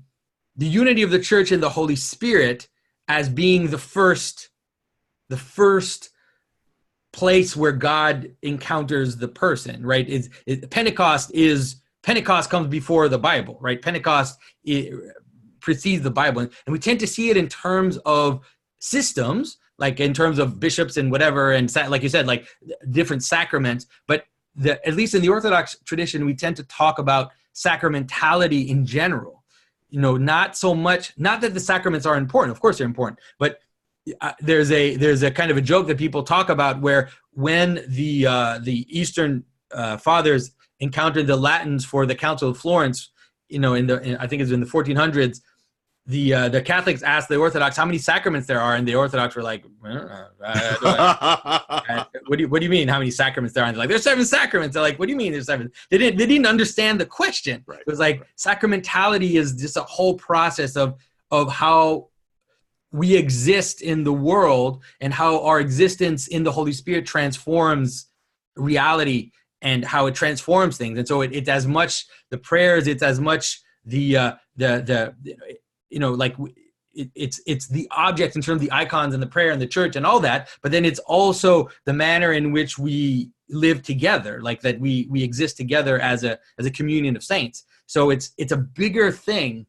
unity of the church and the Holy Spirit as being the first place where God encounters the person, right? Pentecost comes before the Bible, right? Pentecost precedes the Bible. And we tend to see it in terms of systems, like in terms of bishops and whatever, and like you said, like different sacraments. But at least in the Orthodox tradition, we tend to talk about sacramentality in general. Not so much, not that the sacraments are important. Of course they're important, but there's a kind of a joke that people talk about, where when the Eastern fathers encountered the Latins for the Council of Florence, I think it's in the 1400s, the Catholics asked the Orthodox how many sacraments there are, and the Orthodox were like, what do you mean how many sacraments there are? And they're like, there's 7 sacraments. They're like, what do you mean there's 7? They didn't understand the question. Right. It was like, sacramentality is just a whole process of how we exist in the world and how our existence in the Holy Spirit transforms reality and how it transforms things. And so it's as much the prayers, it's as much it's the object in terms of the icons and the prayer and the church and all that, but then it's also the manner in which we live together, like that we exist together as a communion of saints. So it's a bigger thing,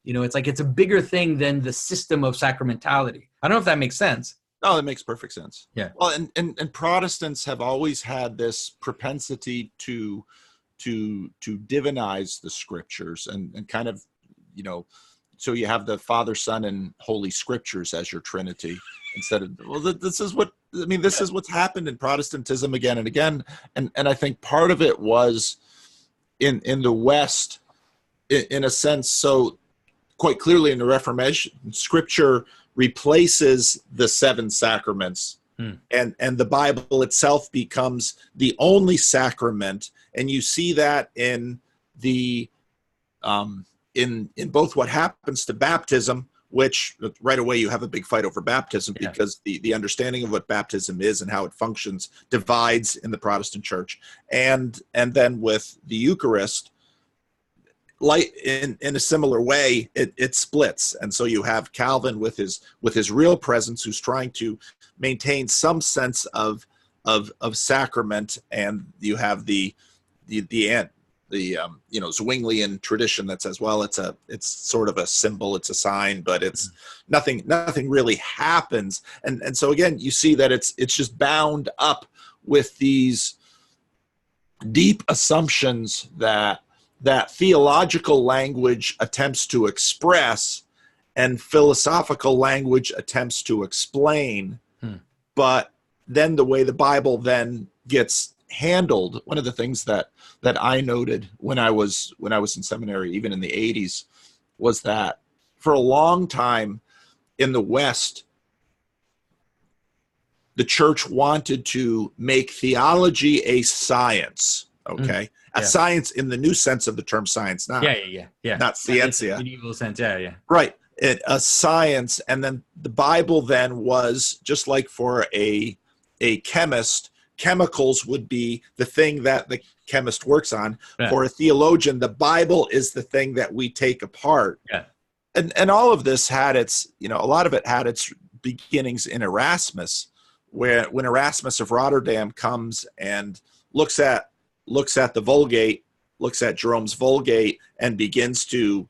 it's a bigger thing than the system of sacramentality. I don't know if that makes sense. No, that makes perfect sense. Yeah. Well, and Protestants have always had this propensity to divinize the scriptures and kind of, so you have the Father, Son, and Holy Scriptures as your Trinity instead of, this is what's happened in Protestantism again and again. And I think part of it was in the West, in a sense, so quite clearly in the Reformation, Scripture replaces the seven sacraments, and the Bible itself becomes the only sacrament. And you see that in the in both what happens to baptism, which right away you have a big fight over baptism because the understanding of what baptism is and how it functions divides in the Protestant church, and then with the Eucharist, like in a similar way, it splits. And so you have Calvin with his real presence, who's trying to maintain some sense of sacrament, and you have the Zwinglian tradition that says, well, it's sort of a symbol, it's a sign, but it's nothing really happens. And so again, you see that it's just bound up with these deep assumptions that theological language attempts to express and philosophical language attempts to explain. But then the way the Bible then gets handled, one of the things that I noted when I was in seminary, even in the 80s, was that for a long time in the West, the church wanted to make theology a science, okay? A science in the new sense of the term science, not scientia. Medieval sense, Right, a science, and then the Bible then was, just like for a chemist, chemicals would be the thing that the chemist works on. Yeah. For a theologian, the Bible is the thing that we take apart. Yeah. And all of this had its, a lot of it had its beginnings in Erasmus, when Erasmus of Rotterdam comes and looks at the Vulgate, looks at Jerome's Vulgate, and begins to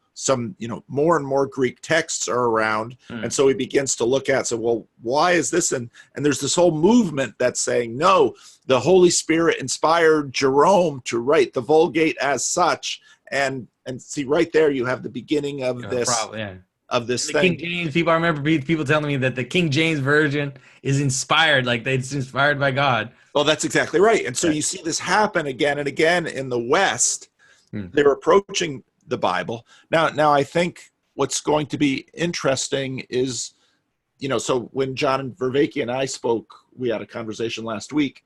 more and more Greek texts are around. And so he begins to look at, well, why is this? And there's this whole movement that's saying, no, the Holy Spirit inspired Jerome to write the Vulgate as such. And see, right there, you have the beginning of of this the thing. King James, I remember people telling me that the King James Version is inspired, like it's inspired by God. Well, that's exactly right. And so you see this happen again and again in the West. They're approaching the Bible. Now I think what's going to be interesting is, so when John Vervaeke and I spoke, we had a conversation last week,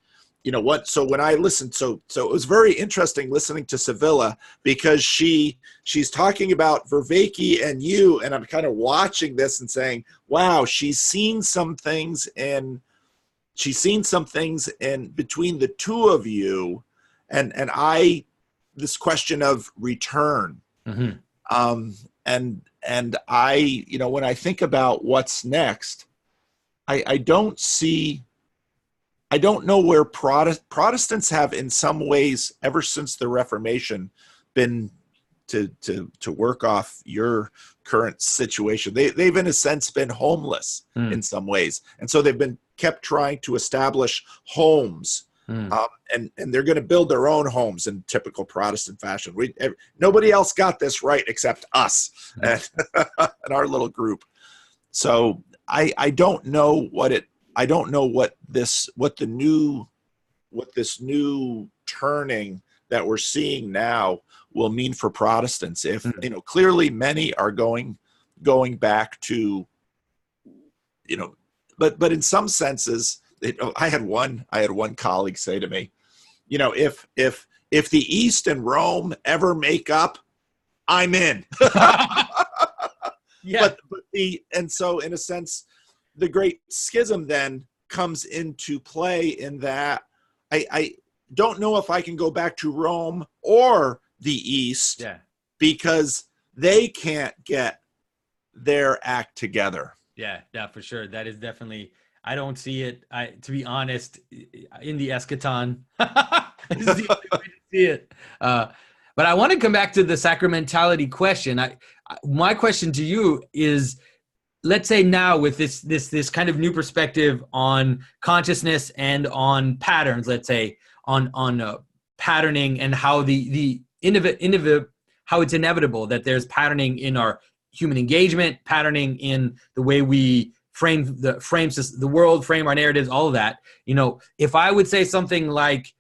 so when I listened, so it was very interesting listening to Sevilla, because she's talking about Vervaeke and you, and I'm kind of watching this and saying, wow, she's seen some things in between the two of you, and this question of return. And I, when I think about what's next, I don't know where Protestants have in some ways, ever since the Reformation, been to work off your current situation. They've in a sense been homeless in some ways. And so they've been kept trying to establish homes. And they're going to build their own homes in typical Protestant fashion. Nobody else got this right except us and our little group. So I don't know what this new turning that we're seeing now will mean for Protestants. If clearly many are going back to, but in some senses. I had one colleague say to me, if the East and Rome ever make up, I'm in. Yeah. And so in a sense, the great schism then comes into play in that I don't know if I can go back to Rome or the East, Yeah. because they can't get their act together. Yeah, for sure. That is definitely, I don't see it. To be honest, in the eschaton, is the only way to see it. But I want to come back to the sacramentality question. My question to you is, let's say now with this kind of new perspective on consciousness and on patterns, let's say on patterning, and how how it's inevitable that there's patterning in our human engagement, patterning in the way we frame the world, frame our narratives, all of that. If I would say something like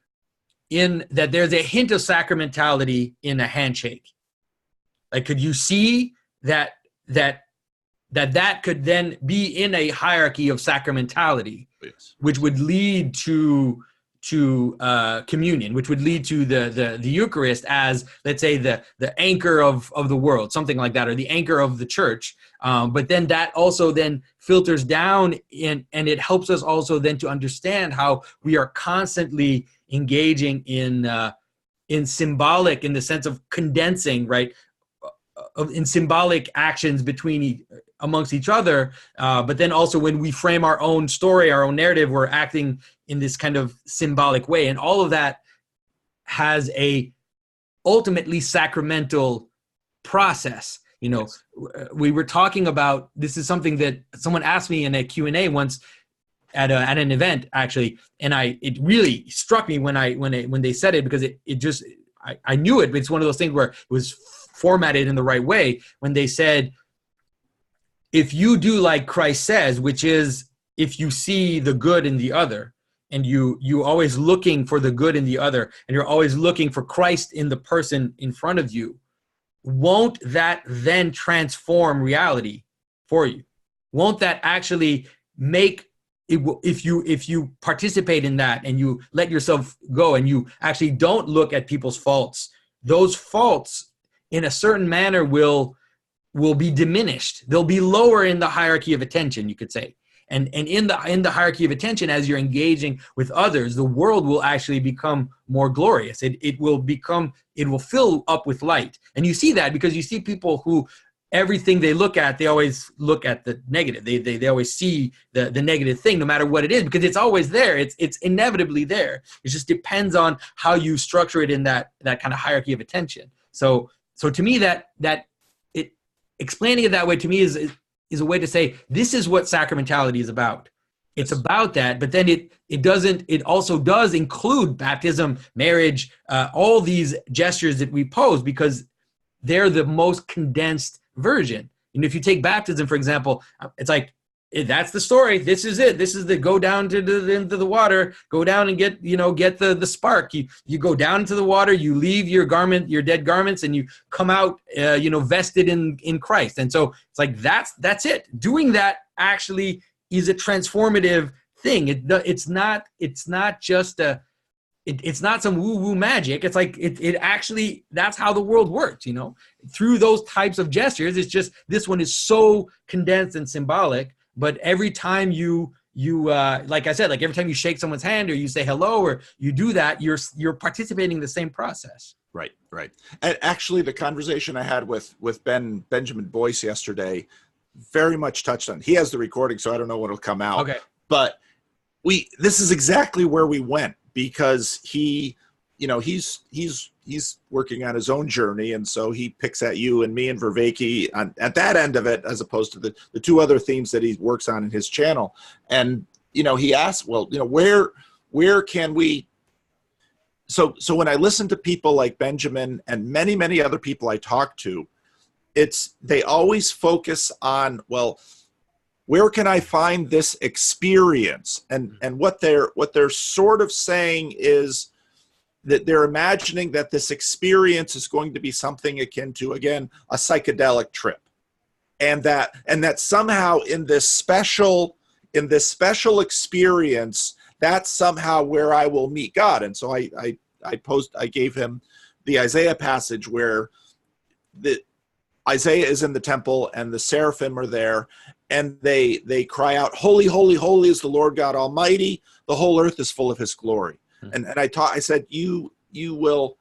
that there's a hint of sacramentality in a handshake, like, could you see that could then be in a hierarchy of sacramentality, Yes. which would lead to communion, which would lead to the Eucharist as, let's say, the anchor of the world, something like that, or the anchor of the church. But then that also then filters down and it helps us also then to understand how we are constantly engaging in symbolic, in the sense of condensing, right? In symbolic actions amongst each other, but then also when we frame our own story, our own narrative, we're acting in this kind of symbolic way, and all of that has a ultimately sacramental process. Yes. We were talking about, this is something that someone asked me in a Q&A once at an event, actually, and it really struck me when they said it, because I knew it, but it's one of those things where it was formatted in the right way, when they said, if you do like Christ says, which is, if you see the good in the other, and you always looking for the good in the other, and you're always looking for Christ in the person in front of you, won't that then transform reality for you? Won't that actually make it, if you participate in that and you let yourself go and you actually don't look at people's faults, those faults in a certain manner will be diminished. They'll be lower in the hierarchy of attention, you could say. And in the hierarchy of attention, as you're engaging with others, the world will actually become more glorious. It will fill up with light. And you see that because you see people who, everything they look at, they always look at the negative. They always see the negative thing, no matter what it is, because it's always there. It's inevitably there. It just depends on how you structure it in that kind of hierarchy of attention. So to me, explaining it that way, to me, is a way to say, this is what sacramentality is about. It's about that, but then it also does include baptism, marriage, all these gestures that we pose, because they're the most condensed version. And if you take baptism, for example, it's like, that's the story. This is it. This is the go down into the water, go down and get the spark. You go down into the water, you leave your dead garments, and you come out, vested in Christ. And so it's like, that's it. Doing that actually is a transformative thing. It's not just it's not some woo-woo magic. It's like, it actually, that's how the world works, through those types of gestures. It's just, this one is so condensed and symbolic. But every time you like I said, like every time you shake someone's hand or you say hello or you do that, you're participating in the same process. Right. And actually, the conversation I had with Benjamin Boyce yesterday very much touched on. He has the recording, so I don't know when it'll come out. Okay. But this is exactly where we went, because he's working on his own journey, and so he picks at you and me and Vervaeke at that end of it, as opposed to the two other themes that he works on in his channel. And he asked, well, where can we? So when I listen to people like Benjamin and many, many other people I talk to, they always focus on, well, where can I find this experience? And what they're sort of saying is that they're imagining that this experience is going to be something akin to, again, a psychedelic trip. And that somehow in this special experience, that's somehow where I will meet God. And so I gave him the Isaiah passage where Isaiah is in the temple and the seraphim are there, and they cry out, "Holy, holy, holy is the Lord God Almighty. The whole earth is full of his glory." And I said, you will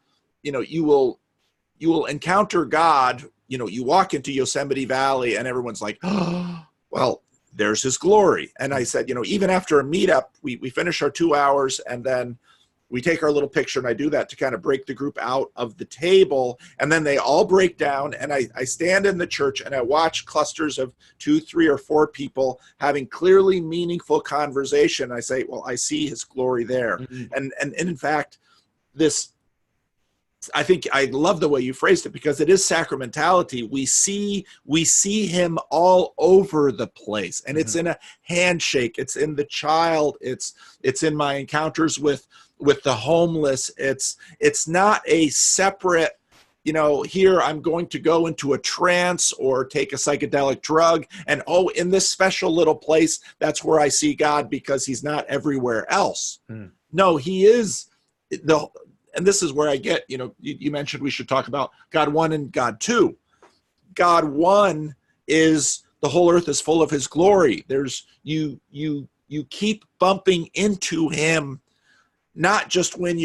encounter God. You walk into Yosemite Valley and everyone's like, "Oh, well, there's his glory." And I said, even after a meetup, we finish our 2 hours and then we take our little picture, and I do that to kind of break the group out of the table. And then they all break down, and I stand in the church and I watch clusters of 2, 3, or 4 people having clearly meaningful conversation. I say, well, I see his glory there. And in fact, I think I love the way you phrased it, because it is sacramentality. We see him all over the place, and it's in a handshake. It's in the child. It's in my encounters with the homeless. It's not a separate, here I'm going to go into a trance or take a psychedelic drug, and in this special little place, that's where I see God, because he's not everywhere else. No, he is and this is where I get, you mentioned we should talk about God 1 and God 2. God 1 is the whole earth is full of his glory. There's you keep bumping into him, not just when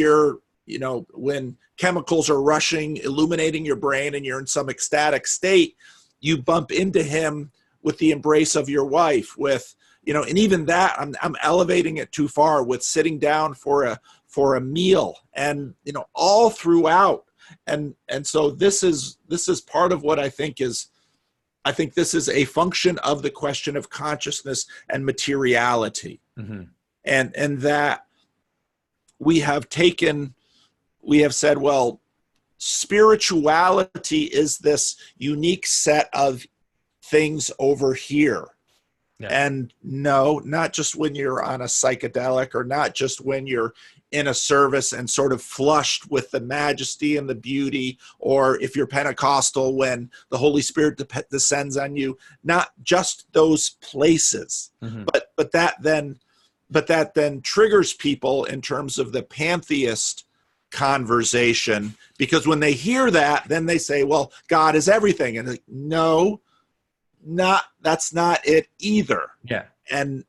when chemicals are rushing, illuminating your brain and you're in some ecstatic state. You bump into him with the embrace of your wife, with, and even that, I'm elevating it too far, with sitting down for a meal, and all throughout. And so this is part of what I think this is a function of the question of consciousness and materiality. And that we have said, well, spirituality is this unique set of things over here. Yeah. And no, not just when you're on a psychedelic, or not just when you're in a service and sort of flushed with the majesty and the beauty, or if you're Pentecostal, when the Holy Spirit descends on you. Not just those places, but that then triggers people in terms of the pantheist conversation, because when they hear that, then they say, well, God is everything. And like, no, that's not it either. Yeah. And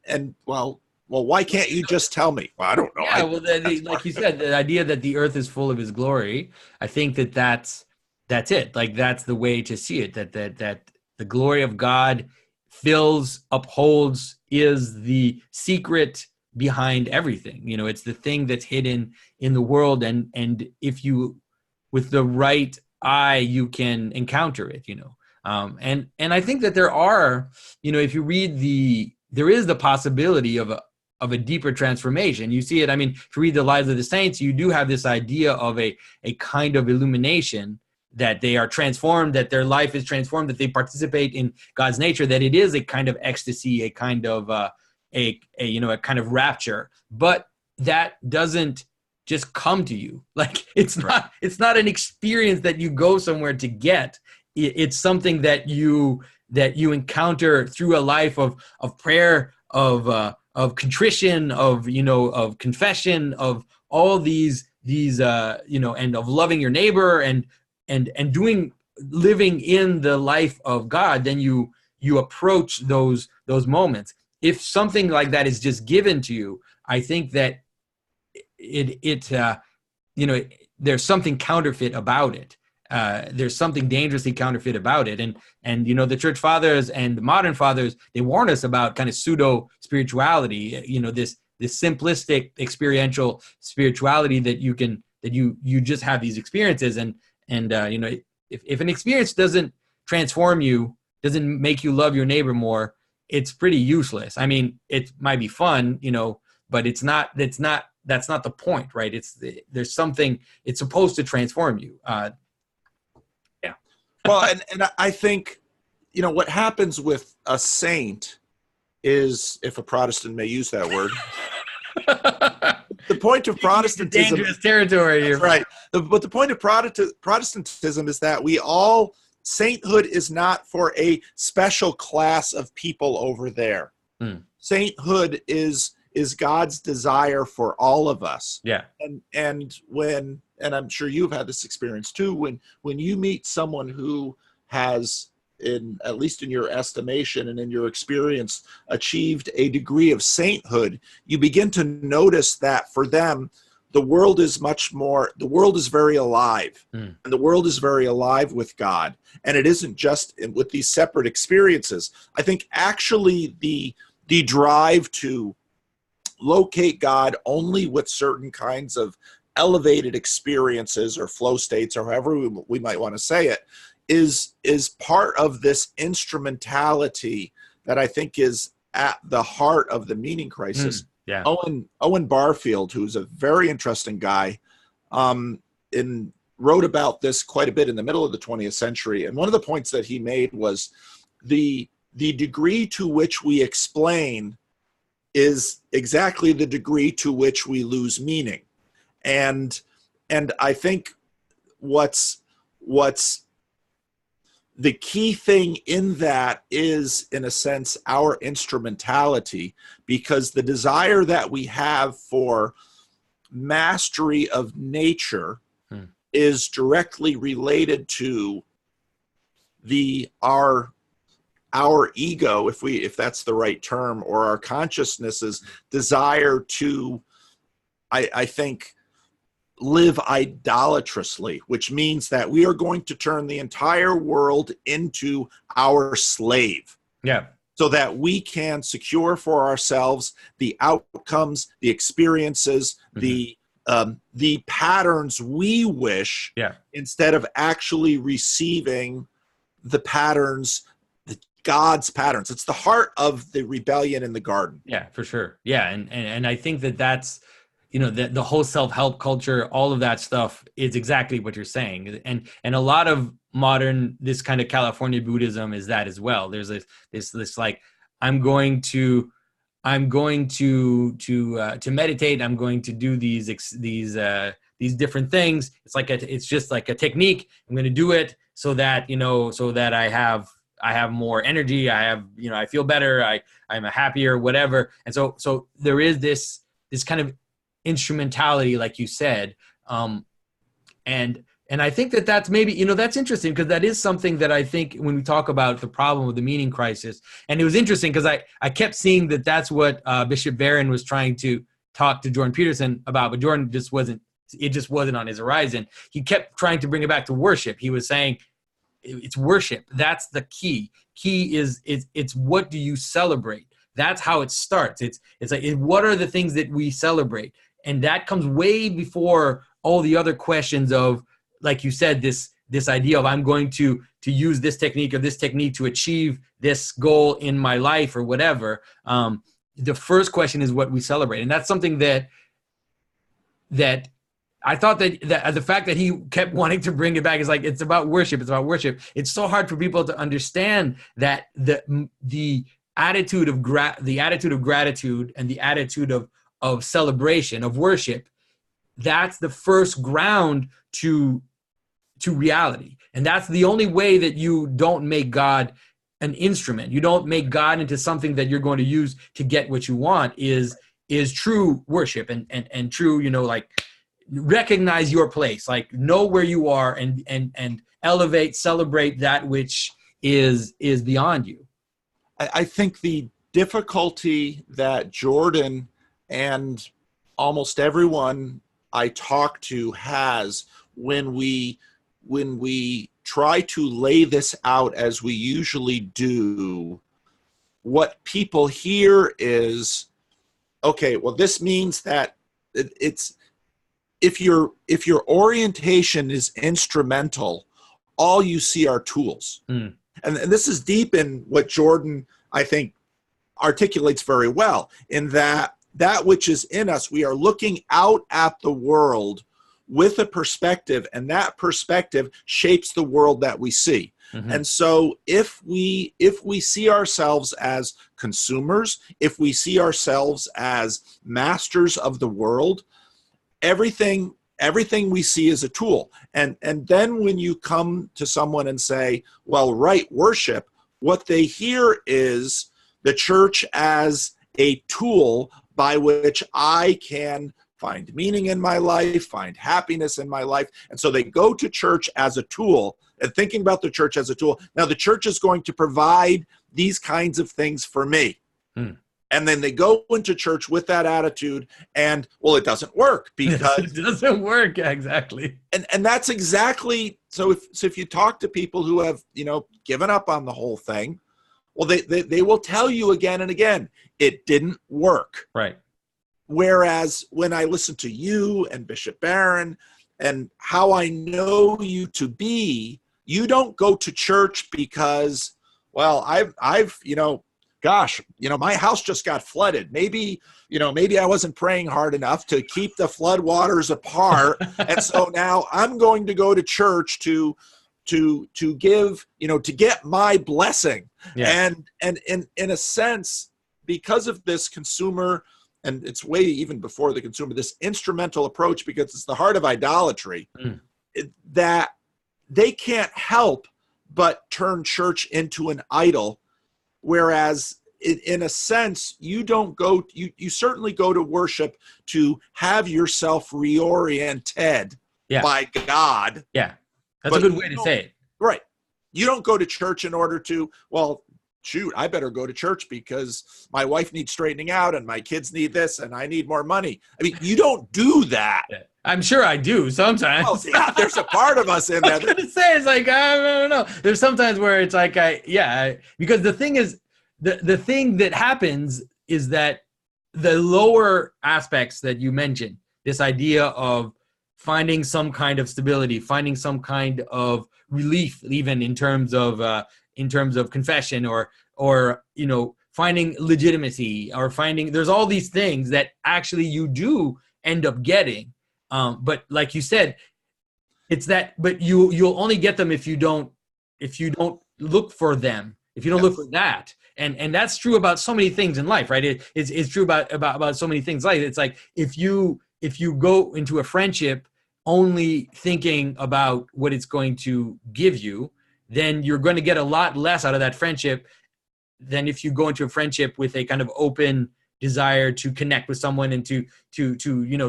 well, why can't you just tell me? Well, I don't know. Yeah, like you said, the idea that the earth is full of his glory, I think that's it. Like, that's the way to see it, that the glory of God fills, upholds, is the secret behind everything. It's the thing that's hidden in the world, and if you, with the right eye, you can encounter it. And I think that there are, if you read there is the possibility of a deeper transformation. You see it. I mean, if you read the lives of the saints, you do have this idea of a kind of illumination, that they are transformed, that their life is transformed, that they participate in God's nature, that it is a kind of ecstasy, a kind of a kind of rapture. But that doesn't just come to you. Like, it's not an experience that you go somewhere to get. It's something that you encounter through a life of prayer, of contrition, of confession, of all these and of loving your neighbor, and living in the life of God. Then you approach those moments. If something like that is just given to you, I think that there's something counterfeit about it. There's something dangerously counterfeit about it. And the church fathers and the modern fathers, they warn us about kind of pseudo spirituality, this simplistic experiential spirituality that you just have these experiences. And if an experience doesn't transform you, doesn't make you love your neighbor more, it's pretty useless. I mean, it might be fun, but that's not the point, right? There's something, it's supposed to transform you. Yeah. Well, and I think, what happens with a saint is, if a Protestant may use that word, the point of Protestantism, dangerous territory here. Right. But the point of Protestantism is that sainthood is not for a special class of people over there. Sainthood is God's desire for all of us. Yeah. And I'm sure you've had this experience too, when you meet someone who has, in at least in your estimation and in your experience, achieved a degree of sainthood, you begin to notice that for them, the world is very alive. And the world is very alive with God. And it isn't just with these separate experiences. I think actually the drive to locate God only with certain kinds of elevated experiences or flow states, or however we might want to say it, is part of this instrumentality that I think is at the heart of the meaning crisis. Yeah. Owen Barfield, who's a very interesting guy, wrote about this quite a bit in the middle of the 20th century. And one of the points that he made was the degree to which we explain is exactly the degree to which we lose meaning. And I think what's the key thing in that is, in a sense, our instrumentality, because the desire that we have for mastery of nature is directly related to our ego, if that's the right term, or our consciousness's desire to, I think, live idolatrously, which means that we are going to turn the entire world into our slave. Yeah. So that we can secure for ourselves the outcomes, the experiences, the patterns we wish, instead of actually receiving the patterns, God's patterns. It's the heart of the rebellion in the garden. Yeah, for sure. Yeah, and I think that's, the whole self-help culture, all of that stuff is exactly what you're saying. And a lot of modern, this kind of California Buddhism is that as well. There's this like, I'm going to meditate. I'm going to do these different things. It's just like a technique. I'm going to do it so that I have more energy. I feel better. I'm happier, whatever. And so there is this kind of instrumentality, like you said. And I think that's maybe, that's interesting, because that is something that I think when we talk about the problem of the meaning crisis, and it was interesting because I kept seeing that's what Bishop Barron was trying to talk to Jordan Peterson about, but Jordan just wasn't on his horizon. He kept trying to bring it back to worship. He was saying, it's worship. That's the key. Key is it's what do you celebrate? That's how it starts. It's like, what are the things that we celebrate? And that comes way before all the other questions of, like you said, this idea of I'm going to use this technique or this technique to achieve this goal in my life or whatever. The first question is what we celebrate. And that's something that I thought that the fact that he kept wanting to bring it back is like, it's about worship. It's about worship. It's so hard for people to understand that the attitude of gratitude and the attitude of celebration, of worship, that's the first ground to reality. And that's the only way that you don't make God an instrument. You don't make God into something that you're going to use to get what you want, is true worship and true, like, recognize your place, like, know where you are and elevate, celebrate that which is beyond you. I think the difficulty that Jordan and almost everyone I talk to has when we try to lay this out as we usually do, what people hear is, okay, well, this means that it's, if your orientation is instrumental, all you see are tools. And this is deep in what Jordan, I think, articulates very well, in that which is in us, we are looking out at the world with a perspective, and that perspective shapes the world that we see. And so if we see ourselves as consumers, if we see ourselves as masters of the world, everything we see is a tool. And then when you come to someone and say, well, right worship, what they hear is the church as a tool by which I can find meaning in my life, find happiness in my life. And so they go to church as a tool and thinking about the church as a tool. Now the church is going to provide these kinds of things for me. And then they go into church with that attitude and, well, it doesn't work because it doesn't work. Exactly. And that's exactly, so if you talk to people who have, given up on the whole thing, well, they will tell you again and again, it didn't work. Right. Whereas when I listen to you and Bishop Barron and how I know you to be, you don't go to church because, well, my house just got flooded. Maybe I wasn't praying hard enough to keep the flood waters apart. And so now I'm going to go to church to give, to get my blessing. Yeah. And in a sense, because of this consumer, and it's way even before the consumer, this instrumental approach, because it's the heart of idolatry, that they can't help but turn church into an idol. Whereas in a sense, you don't go, you certainly go to worship to have yourself reoriented by God. Yeah. That's a good way to say it. Right. You don't go to church in order to, well, shoot, I better go to church because my wife needs straightening out and my kids need this and I need more money. I mean, you don't do that. Yeah. I'm sure I do sometimes. Well, yeah, there's a part of us in there. I was going to say, it's like, I don't know. There's sometimes where it's like, because the thing is, the thing that happens is that the lower aspects that you mentioned, this idea of finding some kind of stability, finding some kind of relief, even in terms of confession or finding legitimacy or there's all these things that actually you do end up getting. But like you said, it's that, but you'll only get them if you don't look for them, if you don't look for that. And that's true about so many things in life, right? It's true about so many things. Like, it's like, if you go into a friendship only thinking about what it's going to give you, then you're going to get a lot less out of that friendship than if you go into a friendship with a kind of open desire to connect with someone and to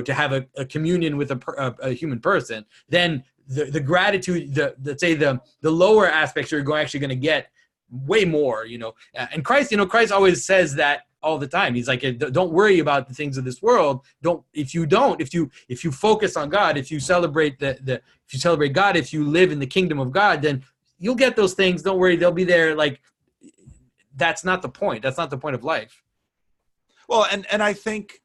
have a communion with a human person. Then the gratitude, the lower aspects, you're actually going to get way more, and Christ always says that all the time. He's like, don't worry about the things of this world. If you focus on God, if you celebrate if you celebrate God, if you live in the kingdom of God, then you'll get those things. Don't worry. They'll be there. Like, that's not the point. That's not the point of life. Well, and I think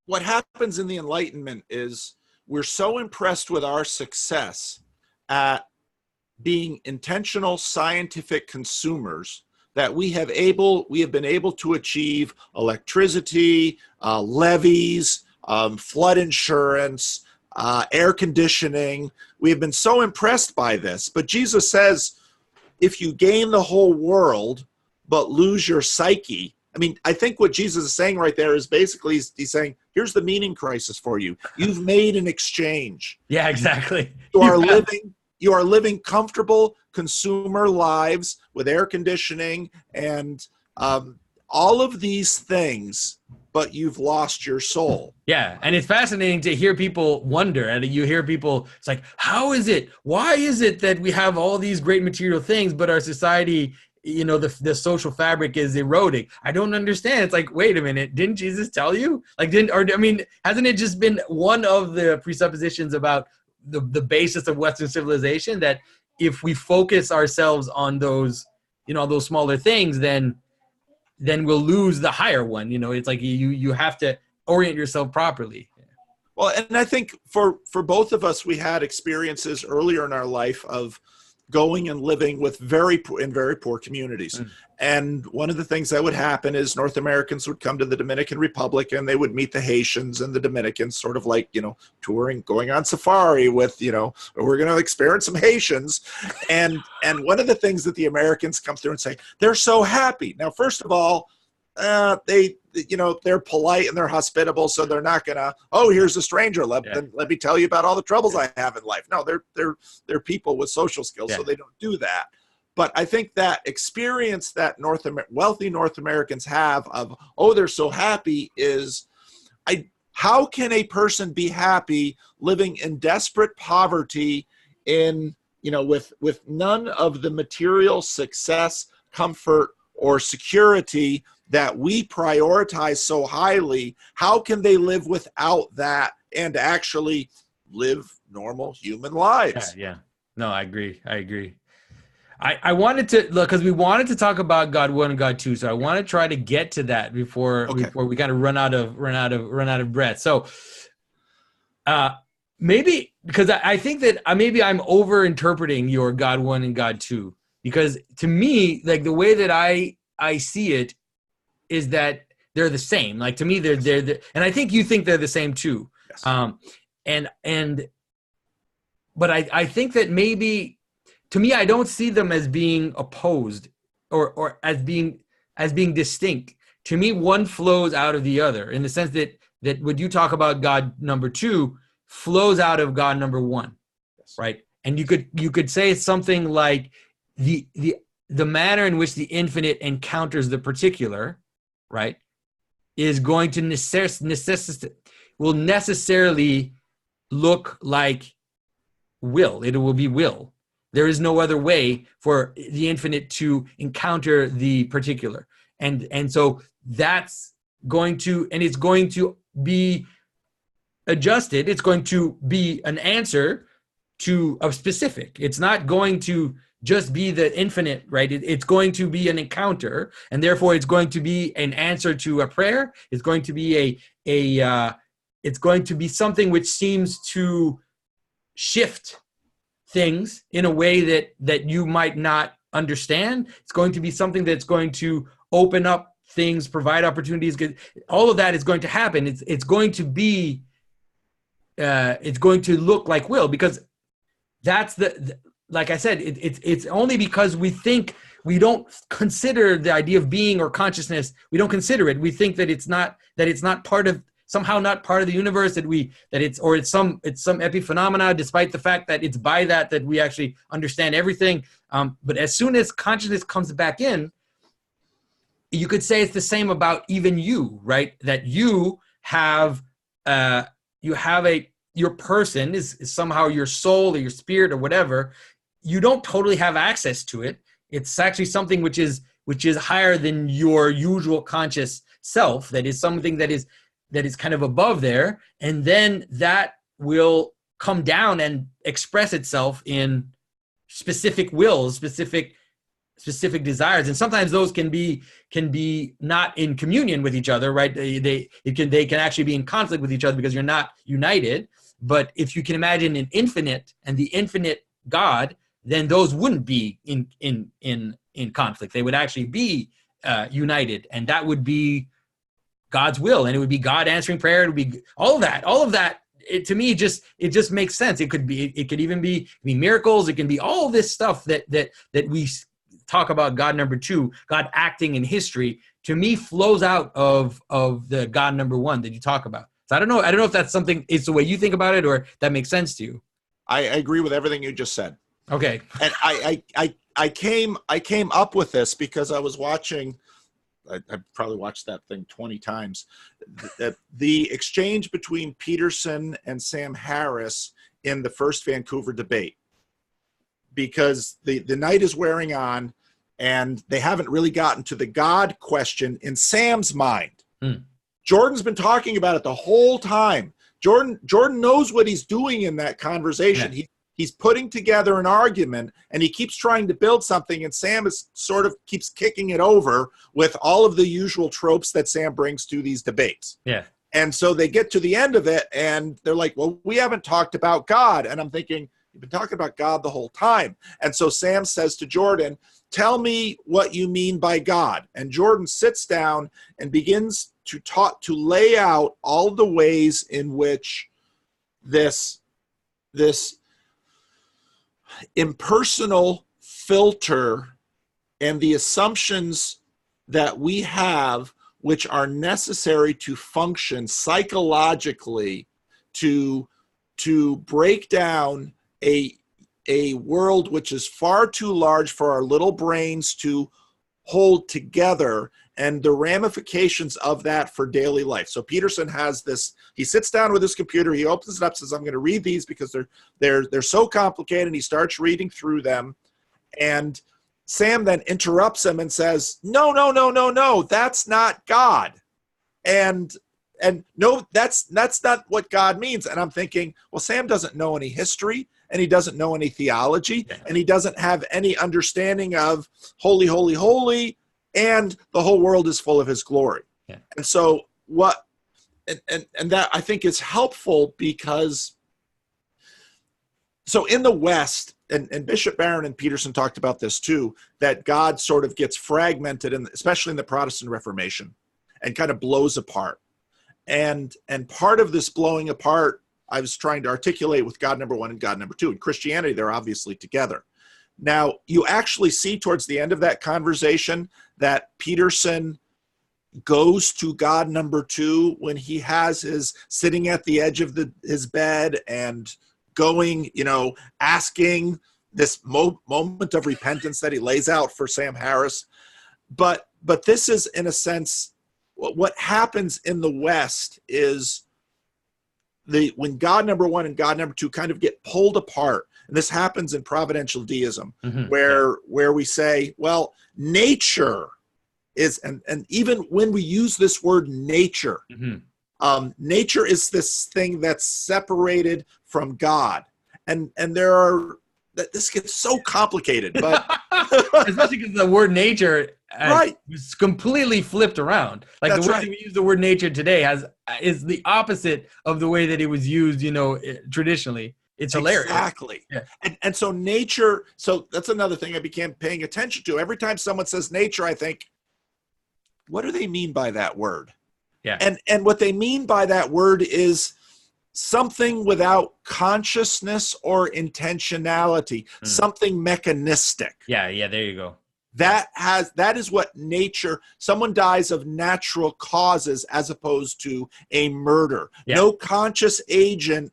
what happens in the Enlightenment is we're so impressed with our success at being intentional scientific consumers that we have been able to achieve electricity, levees, flood insurance, air conditioning. We have been so impressed by this. But Jesus says, if you gain the whole world but lose your psyche, I mean, I think what Jesus is saying right there is basically he's saying, here's the meaning crisis for you. You've made an exchange. Yeah, exactly. You are living comfortable consumer lives with air conditioning and all of these things, but you've lost your soul. Yeah, and it's fascinating to hear people wonder, and you hear people, it's like, why is it that we have all these great material things, but our society, the social fabric is eroding? I don't understand. It's like, wait a minute, didn't Jesus tell you? Hasn't it just been one of the presuppositions about the basis of Western civilization, that if we focus ourselves on those, those smaller things, then we'll lose the higher one. It's like you have to orient yourself properly. Well, and I think for both of us, we had experiences earlier in our life of going and living with very poor communities. And one of the things that would happen is North Americans would come to the Dominican Republic and they would meet the Haitians and the Dominicans, sort of like, touring, going on safari with, we're going to experience some Haitians. And one of the things that the Americans come through and say, they're so happy. Now, first of all, they're polite and they're hospitable, so they're not gonna, here's a stranger, let me tell you about all the troubles I have in life. No, they're people with social skills, so they don't do that. But I think that experience that wealthy North Americans have of, they're so happy, is How can a person be happy living in desperate poverty in, with none of the material success, comfort, or security that we prioritize so highly? How can they live without that and actually live normal human lives? Yeah. No, I agree. I wanted to look, because we wanted to talk about God 1 and God 2, so I want to try to get to that before we kind of run out of breath. So maybe, because I think that maybe I'm over interpreting your God 1 and God 2, because to me, like, the way that I see it is that they're the same. Like, to me, they're and I think you think they're the same too. Yes. But I think that maybe, to me, I don't see them as being opposed or as being distinct. To me, one flows out of the other, in the sense that when you talk about God number 2 flows out of God number 1, Yes. right? And you could say something like the manner in which the infinite encounters the particular, right, is going to will necessarily look like will. It will be will. There is no other way for the infinite to encounter the particular. And so that's going to, and it's going to be adjusted. It's going to be an answer to a specific. It's not going to just be the infinite, right? It's going to be an encounter, and therefore it's going to be an answer to a prayer. It's going to be it's going to be something which seems to shift things in a way that you might not understand. It's going to be something that's going to open up things, provide opportunities. All of that is going to happen. It's going to be it's going to look like will, because that's like I said, it's only because we don't consider the idea of being or consciousness. We don't consider it. We think that it's not part of, somehow not part of the universe, that it's some epiphenomena, despite the fact that it's by that we actually understand everything. But as soon as consciousness comes back in, you could say it's the same about even you, right? That you have your person is somehow your soul or your spirit or whatever. You don't totally have access to it. It's actually something which is higher than your usual conscious self. That is something that is kind of above there. And then that will come down and express itself in specific wills, specific desires. And sometimes those can be not in communion with each other, right? They can actually be in conflict with each other because you're not united. But if you can imagine an infinite and the infinite God, then those wouldn't be in conflict. They would actually be united, and that would be God's will, and it would be God answering prayer. It would be all of that. To me, it just makes sense. It could even be miracles. It can be all this stuff that we talk about God number 2, God acting in history. To me, flows out of the God number 1 that you talk about. So I don't know if that's something, it's the way you think about it, or that makes sense to you. I agree with everything you just said. Okay. And I came up with this because I was watching. I probably watched that thing 20 times. The exchange between Peterson and Sam Harris in the first Vancouver debate, because the night is wearing on, and they haven't really gotten to the God question in Sam's mind. Jordan's been talking about it the whole time. Jordan knows what he's doing in that conversation. Yeah. He's putting together an argument, and he keeps trying to build something, and Sam is sort of keeps kicking it over with all of the usual tropes that Sam brings to these debates. Yeah. And so they get to the end of it, and they're like, well, we haven't talked about God. And I'm thinking, you've been talking about God the whole time. And so Sam says to Jordan, tell me what you mean by God. And Jordan sits down and begins to lay out all the ways in which this impersonal filter and the assumptions that we have, which are necessary to function psychologically, to break down a world which is far too large for our little brains to hold together and the ramifications of that for daily life. So Peterson has this, he sits down with his computer, he opens it up, says, I'm going to read these because they're so complicated, and he starts reading through them. And Sam then interrupts him and says, no, that's not God. And no, that's not what God means. And I'm thinking, well, Sam doesn't know any history, and he doesn't know any theology, and he doesn't have any understanding of holy, holy, holy, and the whole world is full of his glory. Yeah. And so and that I think is helpful, because so in the West, and Bishop Barron and Peterson talked about this too, that God sort of gets fragmented, especially in the Protestant Reformation, and kind of blows apart. And part of this blowing apart, I was trying to articulate with God number one and God number two. In Christianity, they're obviously together. Now, you actually see towards the end of that conversation that Peterson goes to God number two when he has his sitting at the edge of his bed and going, asking this moment of repentance that he lays out for Sam Harris. But this is, in a sense, what happens in the West is when God number one and God number two kind of get pulled apart, and this happens in providential deism, where we say, well, nature is, and even when we use this word nature, nature is this thing that's separated from God, and this gets so complicated, but especially because the word nature right was completely flipped around. Like That's the way right. we use the word nature today is the opposite of the way that it was used, traditionally. It's hilarious. Exactly. Yeah. And so nature, so that's another thing I began paying attention to. Every time someone says nature, I think, what do they mean by that word? Yeah. And what they mean by that word is something without consciousness or intentionality, something mechanistic. Yeah, there you go. That is what nature, someone dies of natural causes as opposed to a murder. Yeah. No conscious agent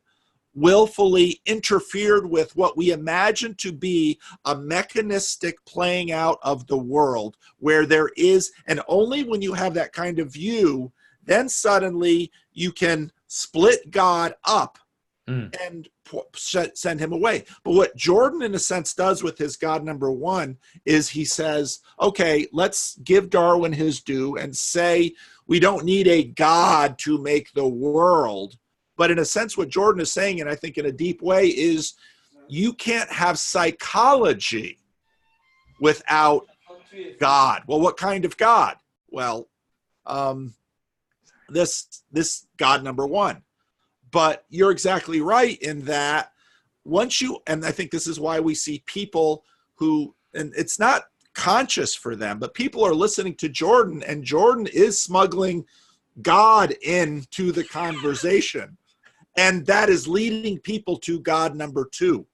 willfully interfered with what we imagine to be a mechanistic playing out of the world, where there is, and only when you have that kind of view, then suddenly you can split God up and send him away. But what Jordan, in a sense, does with his God number one is he says, okay, let's give Darwin his due and say we don't need a God to make the world. But in a sense, what Jordan is saying, and I think in a deep way, is you can't have psychology without God. Well, what kind of God? Well, this God number one. But you're exactly right in that and I think this is why we see people who, and it's not conscious for them, but people are listening to Jordan, and Jordan is smuggling God into the conversation. And that is leading people to God number two,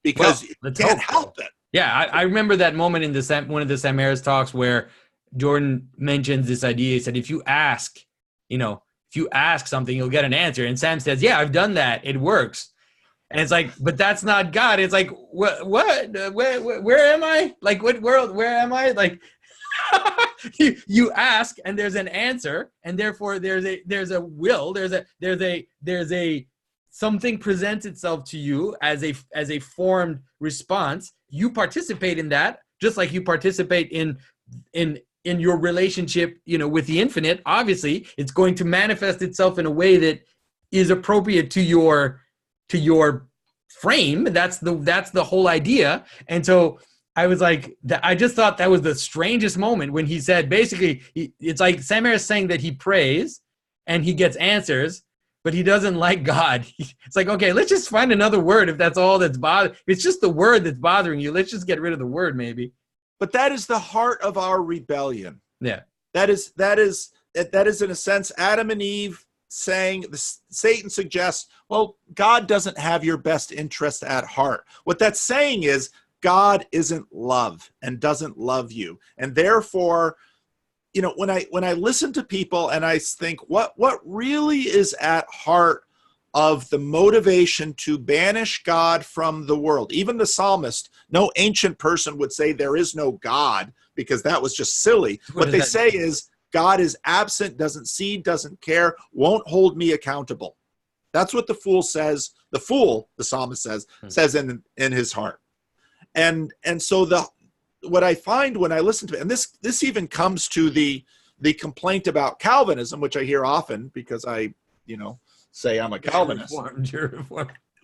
because you can't help it. Yeah, I remember that moment in one of the Sam Harris talks where Jordan mentions this idea. He said, if you ask something, you'll get an answer. And Sam says, yeah, I've done that. It works. And it's like, but that's not God. It's like, what? Where am I? Like, what world? Where am I? Like, you ask, and there's an answer, and therefore there's a will. There's a something presents itself to you as a formed response. You participate in that, just like you participate in your relationship, with the infinite. Obviously, it's going to manifest itself in a way that is appropriate to your frame. That's the whole idea. And so I was like, I just thought that was the strangest moment when he said, basically, it's like Sam Harris saying that he prays and he gets answers, but he doesn't like God. It's like, okay, let's just find another word if that's all that's bothering. It's just the word that's bothering you. Let's just get rid of the word, maybe. But that is the heart of our rebellion. Yeah. That is in a sense Adam and Eve saying, Satan suggests, well, God doesn't have your best interest at heart. What that's saying is God isn't love and doesn't love you. And therefore, when I listen to people and I think what really is at heart of the motivation to banish God from the world. Even the psalmist, no ancient person would say there is no God, because that was just silly. What they say is God is absent, doesn't see, doesn't care, won't hold me accountable. That's what the fool says. The fool, the psalmist says in his heart. And so what I find when I listen to it, and this even comes to the complaint about Calvinism, which I hear often because I, say I'm a Calvinist,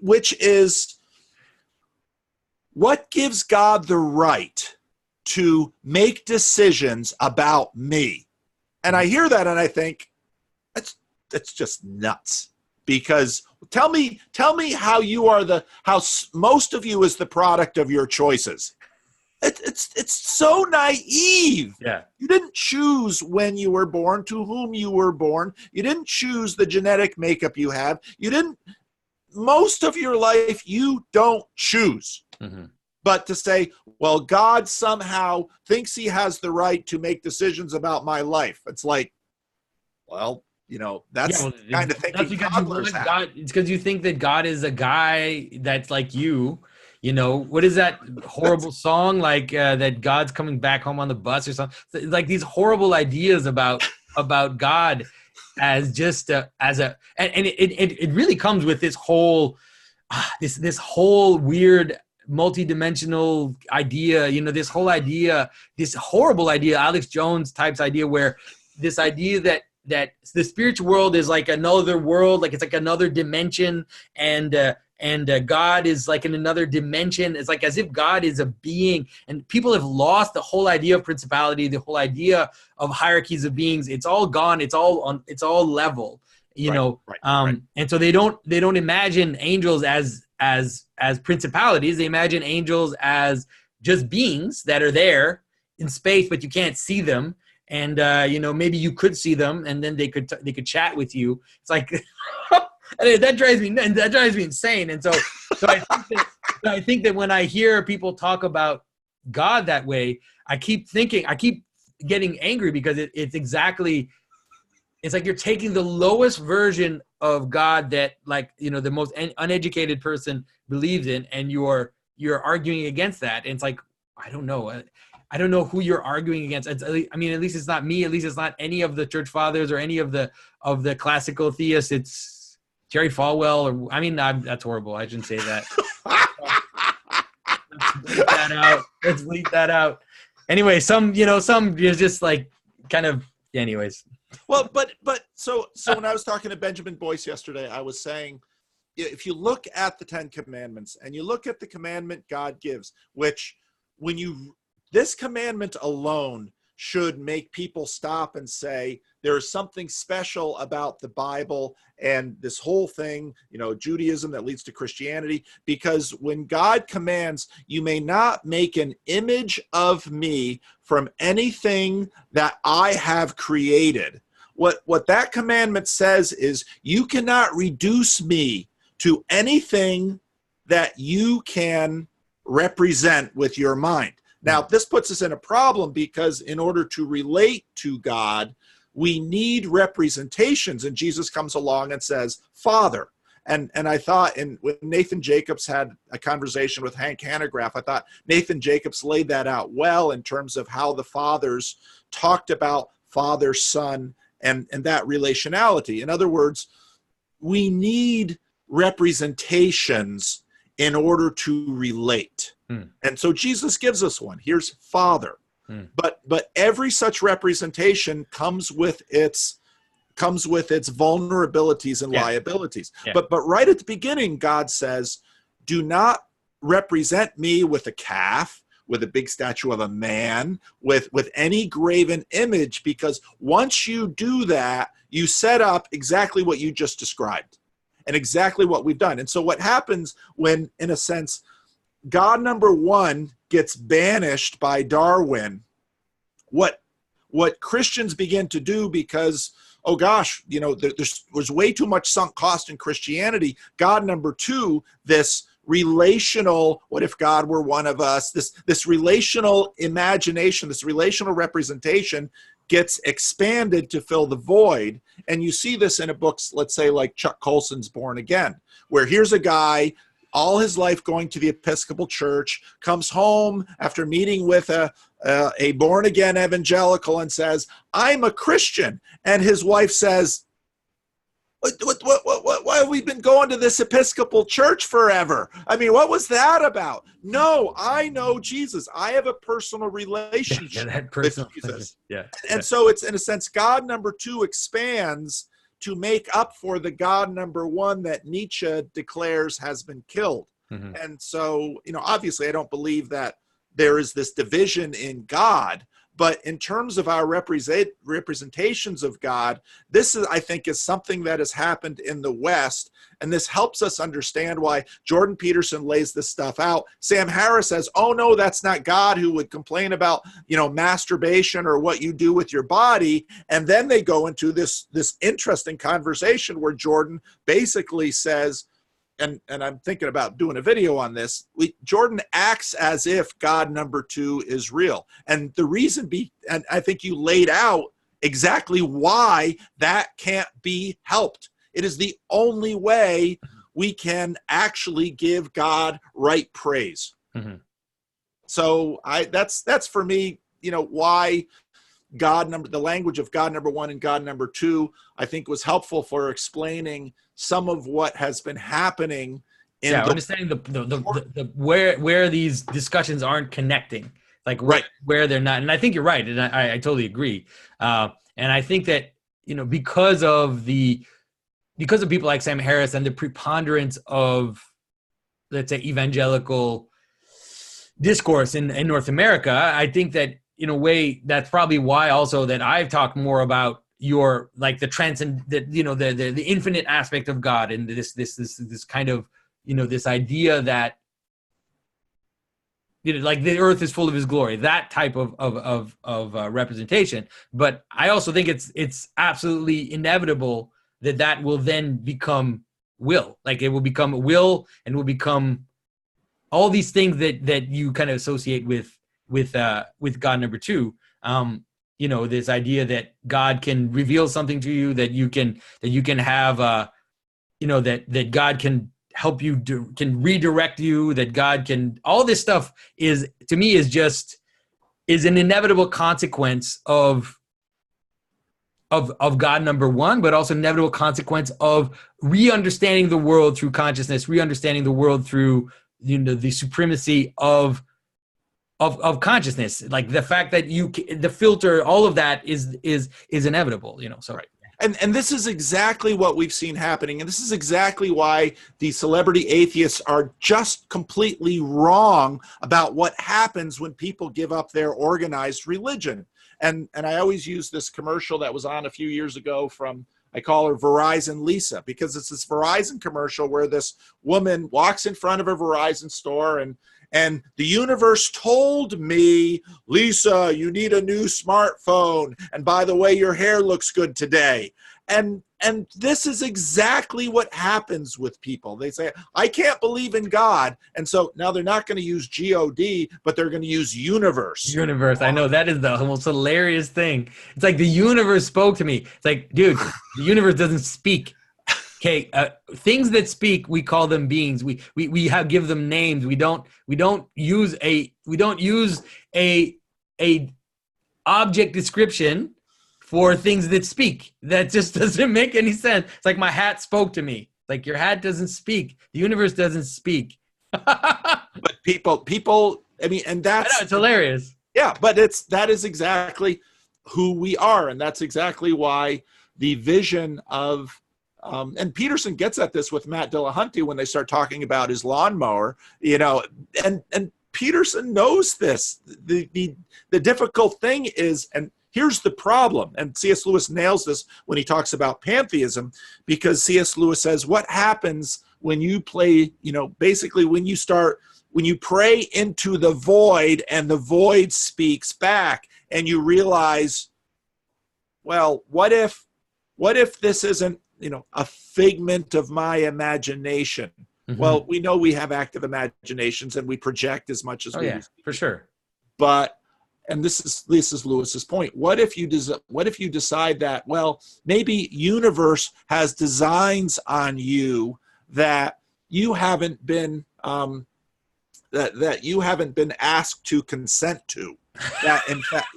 which is, what gives God the right to make decisions about me? And I hear that and I think, that's just nuts. Because tell me how you are how most of you is the product of your choices. It's so naive. Yeah. You didn't choose when you were born, to whom you were born. You didn't choose the genetic makeup you have. Most of your life, you don't choose. Mm-hmm. But to say, well, God somehow thinks he has the right to make decisions about my life. It's like, well, that's kind of thinking toddlers have. God, it's because you think that God is a guy that's like you. What is that horrible song like that God's coming back home on the bus or something? Like these horrible ideas about God as just and it really comes with this whole this whole weird multi-dimensional idea. This whole idea, this horrible idea, Alex Jones types idea, where this idea that the spiritual world is like another world, like it's like another dimension, and God is like in another dimension. It's like as if God is a being, and people have lost the whole idea of principality, the whole idea of hierarchies of beings. It's all gone. It's all level, Right. And so they don't imagine angels as principalities. They imagine angels as just beings that are there in space, but you can't see them. And maybe you could see them, and then they could chat with you. It's like that drives me insane. And so I think that when I hear people talk about God that way, I keep getting angry, because it's like you're taking the lowest version of God that, like, the most uneducated person believes in, and you're arguing against that. And it's like, I don't know who you're arguing against. At least it's not me. At least it's not any of the church fathers or any of the classical theists. It's Jerry Falwell. That's horrible. I shouldn't say that. Let's bleep that out. Anyway, some is just like kind of. Anyways. Well, but so when I was talking to Benjamin Boyce yesterday, I was saying, if you look at the 10 Commandments and you look at the commandment God gives, which this commandment alone should make people stop and say, there is something special about the Bible and this whole thing, Judaism that leads to Christianity, because when God commands, you may not make an image of me from anything that I have created. What that commandment says is, you cannot reduce me to anything that you can represent with your mind. Now, this puts us in a problem, because in order to relate to God, we need representations. And Jesus comes along and says, Father. And I thought, when Nathan Jacobs had a conversation with Hank Hanegraaff, I thought Nathan Jacobs laid that out well in terms of how the fathers talked about Father, Son, and that relationality. In other words, we need representations in order to relate. And so Jesus gives us one. Here's Father. But every such representation comes with its vulnerabilities and liabilities. Yeah. But right at the beginning, God says, do not represent me with a calf, with a big statue of a man, with any graven image, because once you do that, you set up exactly what you just described and exactly what we've done. And so what happens when, in a sense, God number one gets banished by Darwin, what Christians begin to do, because, oh gosh, there's way too much sunk cost in Christianity. God number two, this relational, what if God were one of us, this relational imagination, this relational representation gets expanded to fill the void. And you see this in a book, let's say like Chuck Colson's Born Again, where here's a guy all his life going to the Episcopal Church, comes home after meeting with a born-again evangelical and says, I'm a Christian. And his wife says, why have we been going to this Episcopal Church forever? I mean, what was that about? No, I know Jesus. I have a personal relationship with Jesus. Yeah. And so it's, in a sense, God number 2 expands to make up for the God number 1 that Nietzsche declares has been killed. Mm-hmm. And so, obviously I don't believe that there is this division in God, but in terms of our representations of God, this is, I think, is something that has happened in the West, and this helps us understand why Jordan Peterson lays this stuff out. Sam Harris says, oh no, that's not God who would complain about, masturbation or what you do with your body. And then they go into this interesting conversation where Jordan basically says, and I'm thinking about doing a video on this, Jordan acts as if God number 2 is real. And the reason and I think you laid out exactly why that can't be helped. It is the only way we can actually give God right praise. Mm-hmm. So that's for me, why the language of God number 1 and God number 2, I think was helpful for explaining some of what has been happening. Understanding the where these discussions aren't connecting, like where they're not. And I think you're right, and I totally agree. And I think that because of people like Sam Harris and the preponderance of, let's say, evangelical discourse in North America, I think that in a way that's probably why also that I've talked more about the infinite aspect of God, and this kind of this idea that like the earth is full of his glory, that type of representation. But I also think it's absolutely inevitable that will then become will, like it will become will, and will become all these things that you kind of associate with God number 2. This idea that God can reveal something to you, that you can have, that God can help you, can redirect you, that God can, all this stuff is, to me, is an inevitable consequence of God number 1, but also inevitable consequence of re-understanding the world through consciousness, re-understanding the world through, the supremacy of consciousness, like the fact that the filter, all of that is inevitable, so. Right. And this is exactly what we've seen happening. And this is exactly why the celebrity atheists are just completely wrong about what happens when people give up their organized religion. And I always use this commercial that was on a few years ago from, I call her Verizon Lisa, because it's this Verizon commercial where this woman walks in front of a Verizon store and the universe told me, Lisa, you need a new smartphone. And by the way, your hair looks good today. And this is exactly what happens with people. They say, I can't believe in God. And so now they're not going to use God, but they're going to use universe. Universe. I know, that is the most hilarious thing. It's like the universe spoke to me. It's like, dude, the universe doesn't speak. Okay, things that speak, we call them beings. We give them names. We don't use a object description for things that speak. That just doesn't make any sense. It's like my hat spoke to me. Like, your hat doesn't speak. The universe doesn't speak. But people. I mean, and that's, I know, it's hilarious. Yeah, but that is exactly who we are, and that's exactly why the vision of. And Peterson gets at this with Matt Dillahunty when they start talking about his lawnmower, and Peterson knows this. The difficult thing is, and here's the problem, and C.S. Lewis nails this when he talks about pantheism, because C.S. Lewis says, what happens when you play, basically when you pray into the void and the void speaks back, and you realize, well, what if this isn't, a figment of my imagination? Mm-hmm. Well, we know we have active imaginations and we project as much as we for sure. But, and this is Lewis's point, what if you decide that, well, maybe universe has designs on you that you haven't been that you haven't been asked to consent to. That in fact,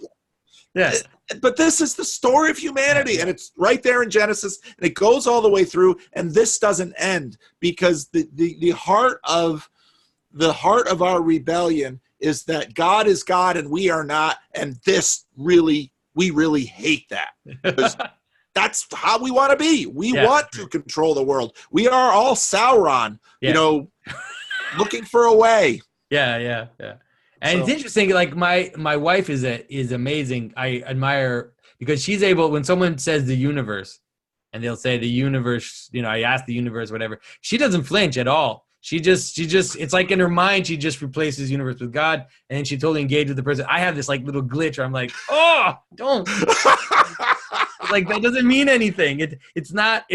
Yeah. But this is the story of humanity, and it's right there in Genesis, and it goes all the way through. And this doesn't end, because the heart of our rebellion is that God is God and we are not, and we really hate that, because that's how we want to be. We want to control the world. We are all Sauron, looking for a way. Yeah. And it's interesting. Like my wife is amazing. I admire, because she's able, when someone says the universe, and they'll say the universe, I asked the universe, whatever. She doesn't flinch at all. She just, it's like in her mind, she just replaces universe with God, and then she totally engaged with the person. I have this like little glitch where I'm like, oh, don't. Like, that doesn't mean anything. It's not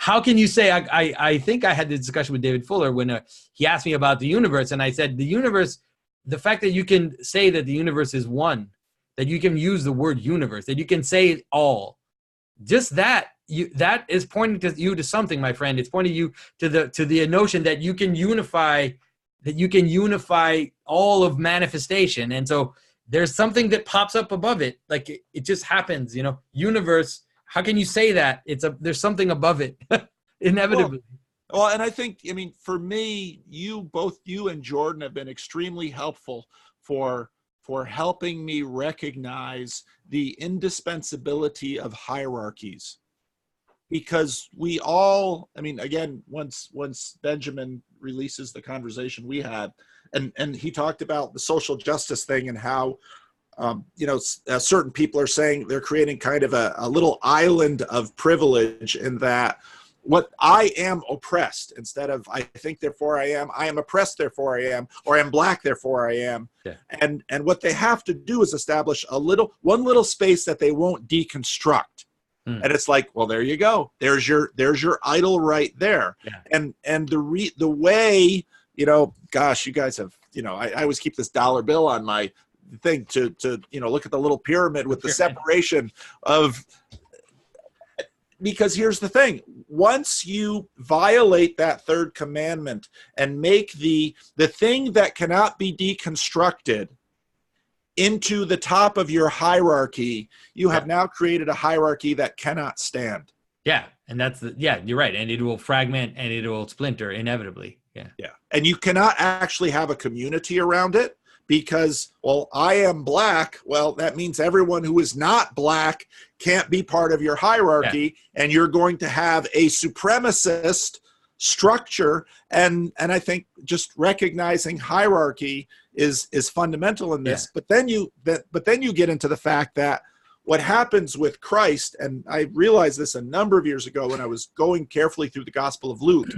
how can you say, I think I had this discussion with David Fuller when he asked me about the universe, and I said, the universe, the fact that you can say that the universe is one, that you can use the word universe, that you can say all, just that, that is pointing to you to something, my friend. It's pointing you to the notion that you can unify all of manifestation. And so there's something that pops up above it. Like it just happens, universe. How can you say that? There's something above it, inevitably. Well, and I think, for me, both you and Jordan have been extremely helpful for helping me recognize the indispensability of hierarchies. Because we all, again, once Benjamin releases the conversation we had, and he talked about the social justice thing and how, certain people are saying they're creating kind of a little island of privilege, in that what I am oppressed, instead of I think therefore I am oppressed therefore I am, or I am black therefore I am. Yeah. And what they have to do is establish one little space that they won't deconstruct. And it's like, well, there you go. There's your idol right there. Yeah. And the way, gosh, you guys have, I always keep this dollar bill on my thing to look at the little pyramid with the separation of, because here's the thing. Once you violate that third commandment and make the thing that cannot be deconstructed into the top of your hierarchy, you have now created a hierarchy that cannot stand. Yeah. And you're right. And it will fragment and it will splinter inevitably. Yeah. Yeah. And you cannot actually have a community around it, because, well, I am black. Well, that means everyone who is not black can't be part of your hierarchy. Yeah. And you're going to have a supremacist structure. And I think just recognizing hierarchy is fundamental in this. Yeah. But then you get into the fact that what happens with Christ, and I realized this a number of years ago when I was going carefully through the Gospel of Luke,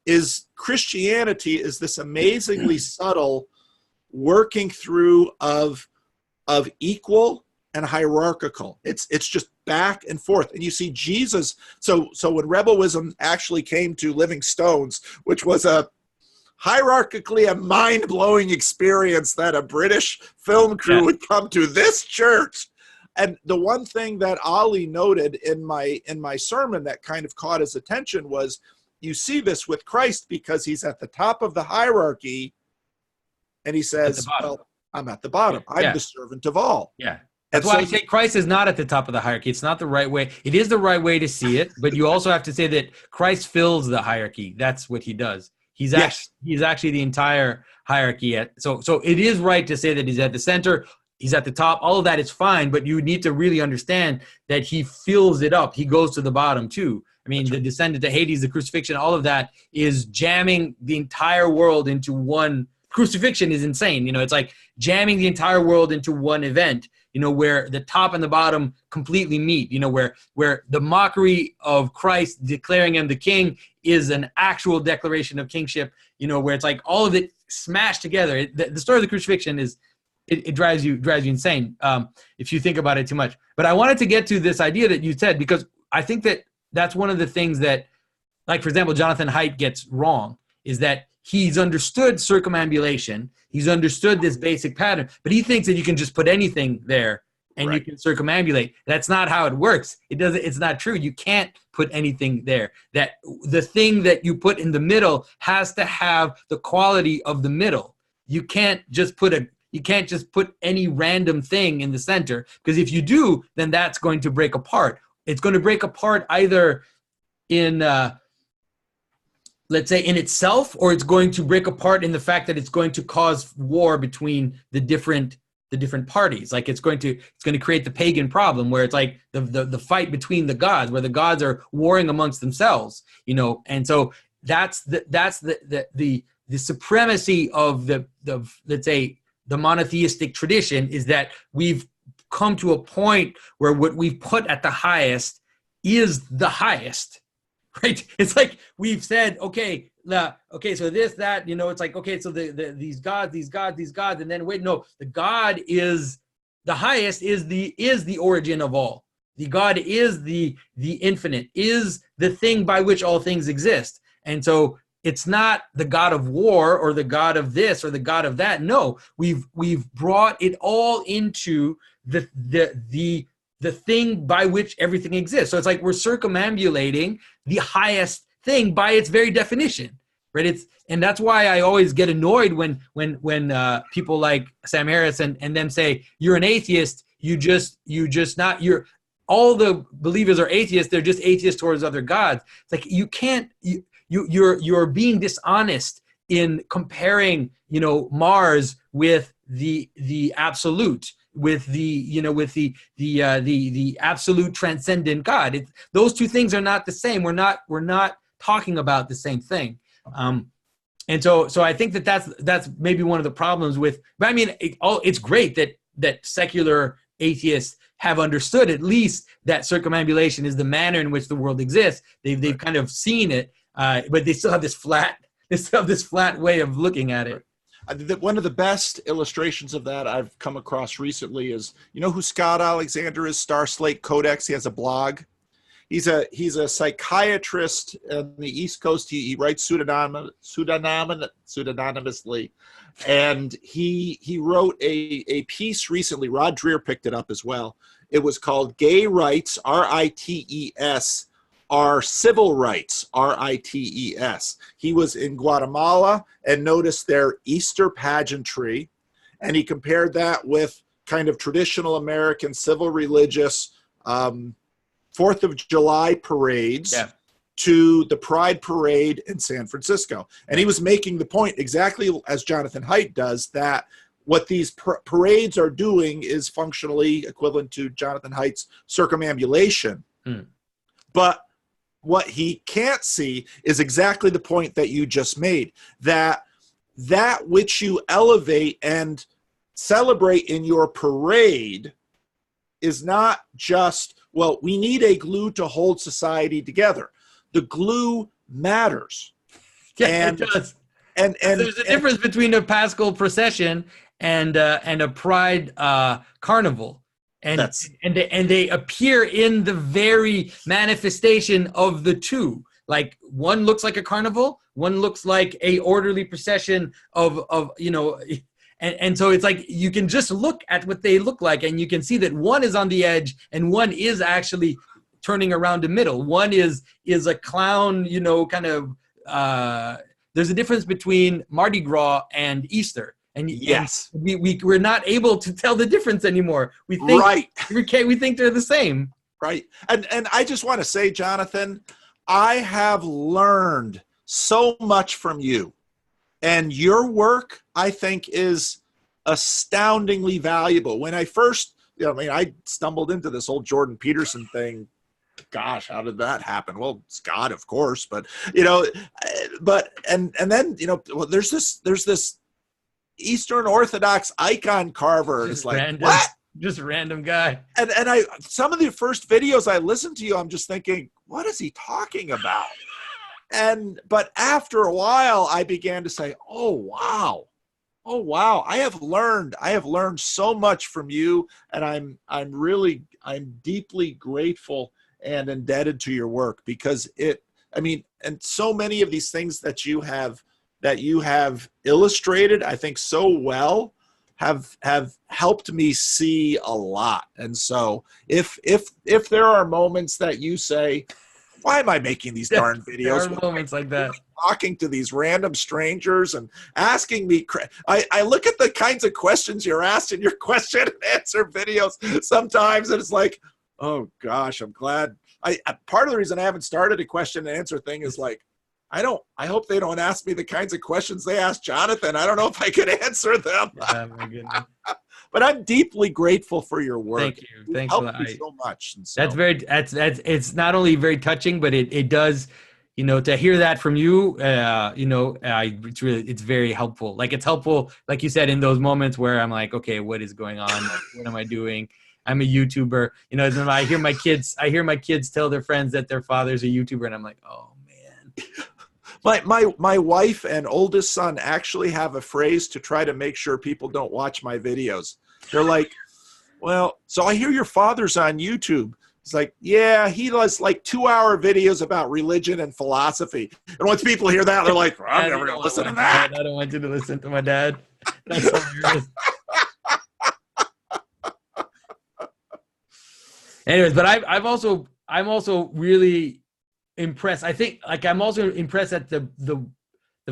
is Christianity is this amazingly subtle working through of equal and hierarchical. It's just back and forth. And you see Jesus. So when Rebellism actually came to Living Stones, which was hierarchically a mind-blowing experience, that a British film crew would come to this church. And the one thing that Ali noted in my sermon that kind of caught his attention was, you see this with Christ, because he's at the top of the hierarchy, and he says, well, I'm at the bottom. I'm the servant of all. Yeah. That's why I say Christ is not at the top of the hierarchy. It's not the right way. It is the right way to see it, but you also have to say that Christ fills the hierarchy. That's what he does. He's actually the entire hierarchy. So it is right to say that he's at the center, he's at the top. All of that is fine, but you need to really understand that he fills it up. He goes to the bottom too. I mean, the descent to Hades, the crucifixion, all of that is jamming the entire world into one. Crucifixion is insane. It's like jamming the entire world into one event, where the top and the bottom completely meet, where the mockery of Christ declaring him the king is an actual declaration of kingship, where it's like all of it smashed together. The story of the crucifixion is, it drives you insane if you think about it too much. But I wanted to get to this idea that you said, because I think that's one of the things that, like, for example, Jonathan Haidt gets wrong, is that he's understood circumambulation. He's understood this basic pattern, but he thinks that you can just put anything there and you Right. can circumambulate. That's not how it works. It's not true. You can't put anything there. That the thing that you put in the middle has to have the quality of the middle. You can't just put any random thing in the center, because if you do, then that's going to break apart. It's going to break apart either in let's say in itself, or it's going to break apart in the fact that it's going to cause war between the different parties. Like it's going to create the pagan problem, where it's like the fight between the gods, where the gods are warring amongst themselves, and so that's the supremacy of the let's say the monotheistic tradition, is that we've come to a point where what we've put at the highest is the highest. Right? It's like we've said, okay, so this, that, it's like, okay, so these gods, and then wait, no, the God is the highest, is the origin of all. The God is the infinite, is the thing by which all things exist. And so it's not the God of war or the God of this or the God of that. No, we've brought it all into the thing by which everything exists. So it's like we're circumambulating the highest thing by its very definition, right? And that's why I always get annoyed when people like Sam Harris and them say, you're an atheist, all the believers are atheists, they're just atheists towards other gods. It's like you're being dishonest in comparing, Mars with the absolute, with the absolute transcendent God. Those two things are not the same. We're not talking about the same thing. And so I think that's maybe one of the problems with. But I mean, it's great that secular atheists have understood at least that circumambulation is the manner in which the world exists. They've kind of seen it, but they still have this flat way of looking at it. One of the best illustrations of that I've come across recently is, who Scott Alexander is, Star Slate Codex. He has a blog. He's a psychiatrist on the East Coast. He writes pseudonymously, and he wrote a piece recently. Rod Dreher picked it up as well. It was called "Gay Rights," RITES, are civil rights, RITES. He was in Guatemala and noticed their Easter pageantry, and he compared that with kind of traditional American civil religious 4th of July parades to the Pride Parade in San Francisco. And he was making the point, exactly as Jonathan Haidt does, that what these parades are doing is functionally equivalent to Jonathan Haidt's circumambulation. But what he can't see is exactly the point that you just made, that which you elevate and celebrate in your parade is not just, well, we need a glue to hold society together. The glue matters. Yeah, it does. And there's a difference between a Paschal procession and a Pride carnival. And they appear in the very manifestation of the two. Like one looks like a carnival, one looks like a orderly procession of and so it's like you can just look at what they look like, and you can see that one is on the edge and one is actually turning around the middle. One is a clown, kind of. There's a difference between Mardi Gras and Easter. And yes, we're not able to tell the difference anymore. We think we think they're the same. Right. And I just want to say, Jonathan, I have learned so much from you. And your work, I think, is astoundingly valuable. When I first, I stumbled into this whole Jordan Peterson thing. Gosh, how did that happen? Well, it's God, of course, but then there's this Eastern Orthodox icon carver. And it's like, random, what? Just a random guy. And some of the first videos I listened to you, I'm just thinking, what is he talking about? But after a while, I began to say, oh wow, I have learned so much from you, and I'm deeply grateful and indebted to your work, because and so many of these things that you have illustrated, I think, so well, have helped me see a lot. And so if there are moments that you say, why am I making these darn videos? There are moments like that. Talking to these random strangers and asking me, I look at the kinds of questions you're asked in your question and answer videos sometimes, and it's like, oh gosh, I'm glad. Part of the reason I haven't started a question and answer thing is like, I hope they don't ask me the kinds of questions they asked Jonathan. I don't know if I could answer them. Yeah, my goodness. But I'm deeply grateful for your work. Thank you. Thanks a lot. So much. And so, that's it's not only very touching, but it does, you know, to hear that from you, you know, it's very helpful. Like, it's helpful, like you said, in those moments where I'm like, okay, what is going on? Like, what am I doing? I'm a YouTuber. You know, I hear my kids tell their friends that their father's a YouTuber, and I'm like, oh man. My wife and oldest son actually have a phrase to try to make sure people don't watch my videos. They're like, well, so I hear your father's on YouTube. It's like, yeah, he does like 2-hour videos about religion and philosophy. And once people hear that, they're like, I'm never going to listen to that. I don't want you to listen to my dad. That's hilarious. Anyways, but I'm also really impressed. I think, like, I'm also impressed at the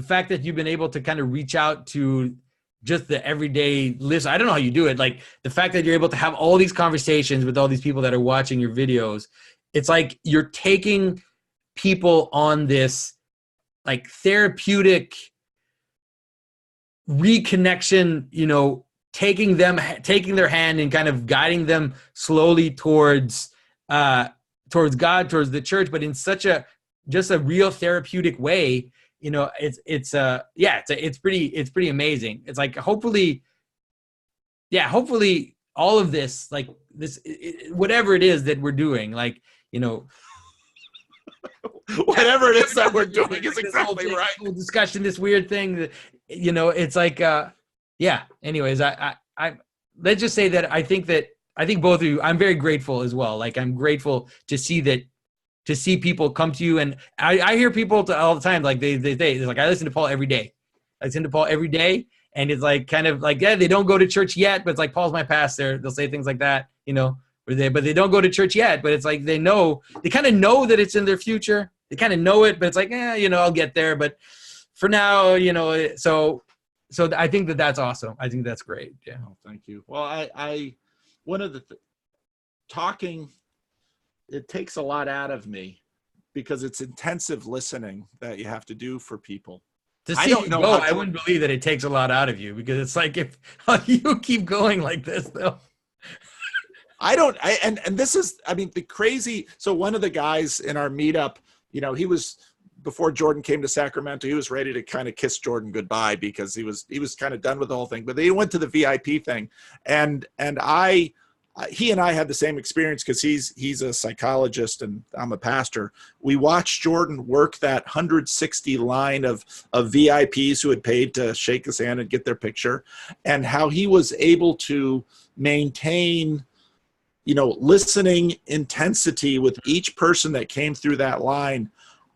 fact that you've been able to kind of reach out to just the everyday listener. I don't know how you do it. Like, the fact that you're able to have all these conversations with all these people that are watching your videos. It's like you're taking people on this like therapeutic reconnection, you know, taking their hand and kind of guiding them slowly towards God, towards the church, but in such a real therapeutic way. You know, it's pretty amazing. It's like, hopefully all of this, like this, whatever it is that we're doing, like, you know, whatever it is that we're doing is exactly right. Whole discussion, this weird thing that, you know, it's like, yeah. Anyways, I let's just say that I think both of you, I'm very grateful as well. Like, I'm grateful to see people come to you. And I hear people all the time, like they're like, I listen to Paul every day. And it's like, kind of like, yeah, they don't go to church yet, but it's like, Paul's my pastor. They'll say things like that, you know, but they don't go to church yet, but it's like, they kind of know that it's in their future. They kind of know it, but it's like, you know, I'll get there. But for now, you know, so I think that's awesome. I think that's great. Yeah. Oh, thank you. Well, I one of the talking, it takes a lot out of me because it's intensive listening that you have to do for people. I don't know. I wouldn't believe that it takes a lot out of you, because it's like, if you keep going like this, though. And this is, I mean, the crazy. So one of the guys in our meetup, you know, before Jordan came to Sacramento, he was ready to kind of kiss Jordan goodbye because he was kind of done with the whole thing. But they went to the VIP thing, and he and I had the same experience because he's a psychologist and I'm a pastor. We watched Jordan work that 160 line of VIPs who had paid to shake his hand and get their picture, and how he was able to maintain, you know, listening intensity with each person that came through that line.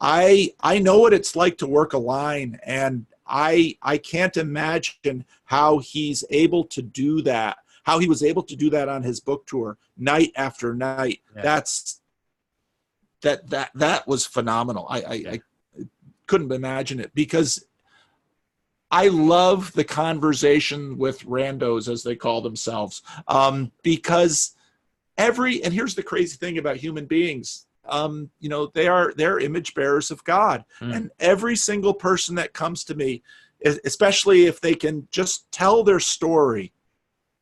I know what it's like to work a line, and I can't imagine how he's able to do that. How he was able to do that on his book tour night after night. Yeah. That was phenomenal. I couldn't imagine it, because I love the conversation with randos, as they call themselves, because and here's the crazy thing about human beings. You know, they're image bearers of God. And every single person that comes to me, especially if they can just tell their story,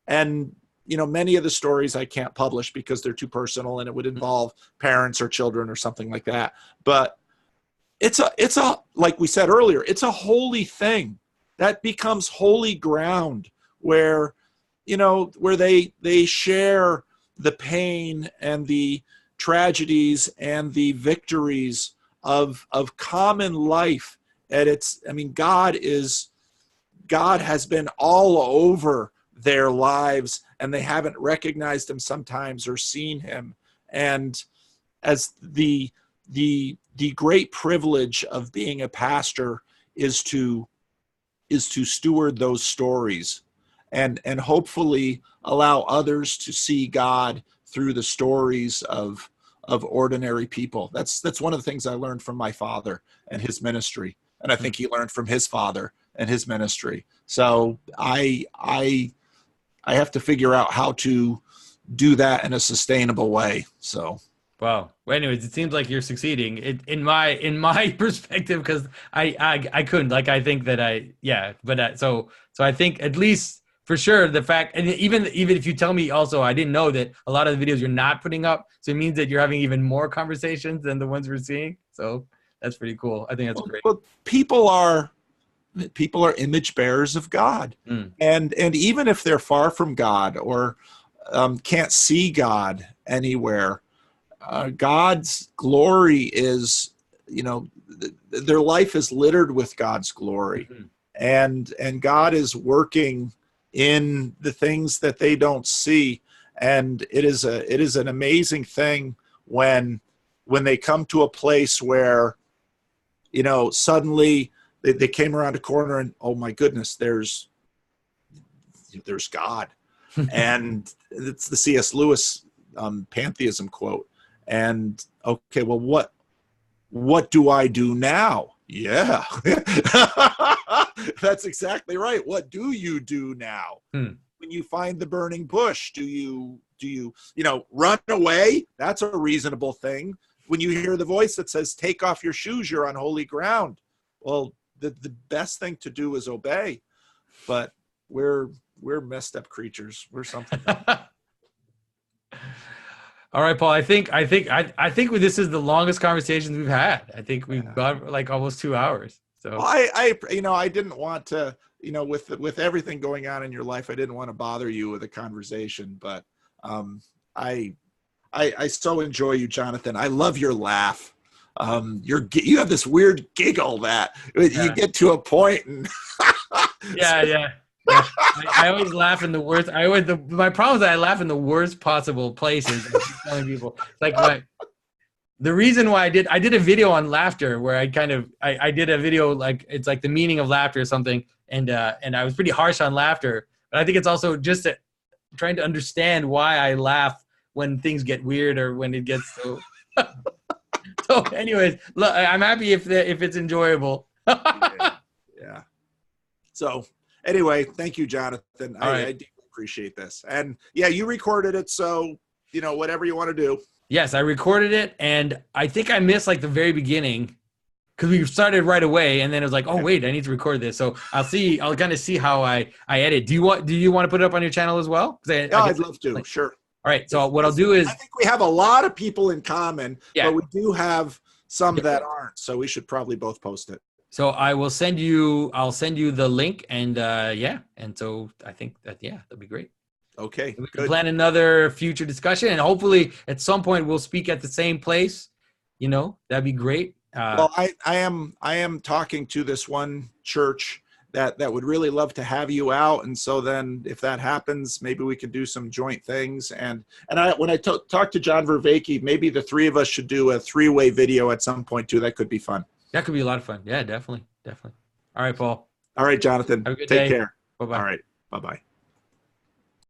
and, you know, many of the stories I can't publish because they're too personal and it would involve parents or children or something like that. But it's a, like we said earlier, it's a holy thing that becomes holy ground where, you know, where they share the pain and the tragedies and the victories of common life. And I mean, God has been all over their lives, and they haven't recognized him sometimes or seen him. And as the great privilege of being a pastor is to steward those stories and hopefully allow others to see God through the stories of ordinary people. That's one of the things I learned from my father and his ministry, and I think he learned from his father and his ministry. So I have to figure out how to do that in a sustainable way. So. Wow. Well, anyways, it seems like you're succeeding in my perspective, because I couldn't, like, I think that so I think at least for sure the fact, and even if you tell me also, I didn't know that a lot of the videos you're not putting up, so it means that you're having even more conversations than the ones we're seeing. So that's pretty cool. I think that's great. But people are image bearers of God, and even if they're far from God or can't see God anywhere, God's glory is, their life is littered with God's glory, and God is working in the things that they don't see, and it is an amazing thing when they come to a place where, suddenly they came around a corner and, oh my goodness, there's God, and it's the C.S. Lewis pantheism quote. And okay, well, what do I do now? Yeah, that's exactly right. What do you do now? When you find the burning bush, do you run away? That's a reasonable thing. When you hear the voice that says, take off your shoes, you're on holy ground. Well, the best thing to do is obey. But we're messed up creatures. We're something. All right, Paul. I think this is the longest conversation we've had. I think we've got like almost 2 hours. So well, I didn't want to, with everything going on in your life, I didn't want to bother you with a conversation, but I so enjoy you, Jonathan. I love your laugh. You have this weird giggle that you get to a point and yeah. I always laugh in the worst. My problem is that I laugh in the worst possible places. I keep telling people, like, the reason why I did a video on laughter where I did a video, like, it's like the meaning of laughter or something, and I was pretty harsh on laughter. But I think it's also just trying to understand why I laugh when things get weird or when it gets so. So, anyways, look, I'm happy if it's enjoyable. Yeah. So. Anyway, thank you, Jonathan. I deeply appreciate this. And yeah, you recorded it, so whatever you want to do. Yes, I recorded it, and I think I missed like the very beginning because we started right away, and then it was like, oh wait, I need to record this. So I'll kind of see how I edit. Do you want to put it up on your channel as well? I'd love to. Sure. All right. So what I'll do is, I think we have a lot of people in common, but we do have some that aren't. So we should probably both post it. So I'll send you the link, and and so I think that'd be great. Okay, we can plan another future discussion, and hopefully at some point we'll speak at the same place. That'd be great. Well, I am talking to this one church that would really love to have you out, and so then if that happens, maybe we can do some joint things. And when I talk to John Vervaeke, maybe the three of us should do a 3-way video at some point too. That could be fun. That could be a lot of fun. Yeah, definitely. All right, Paul. All right, Jonathan. Have a good day. Take care. Bye-bye. All right. Bye-bye.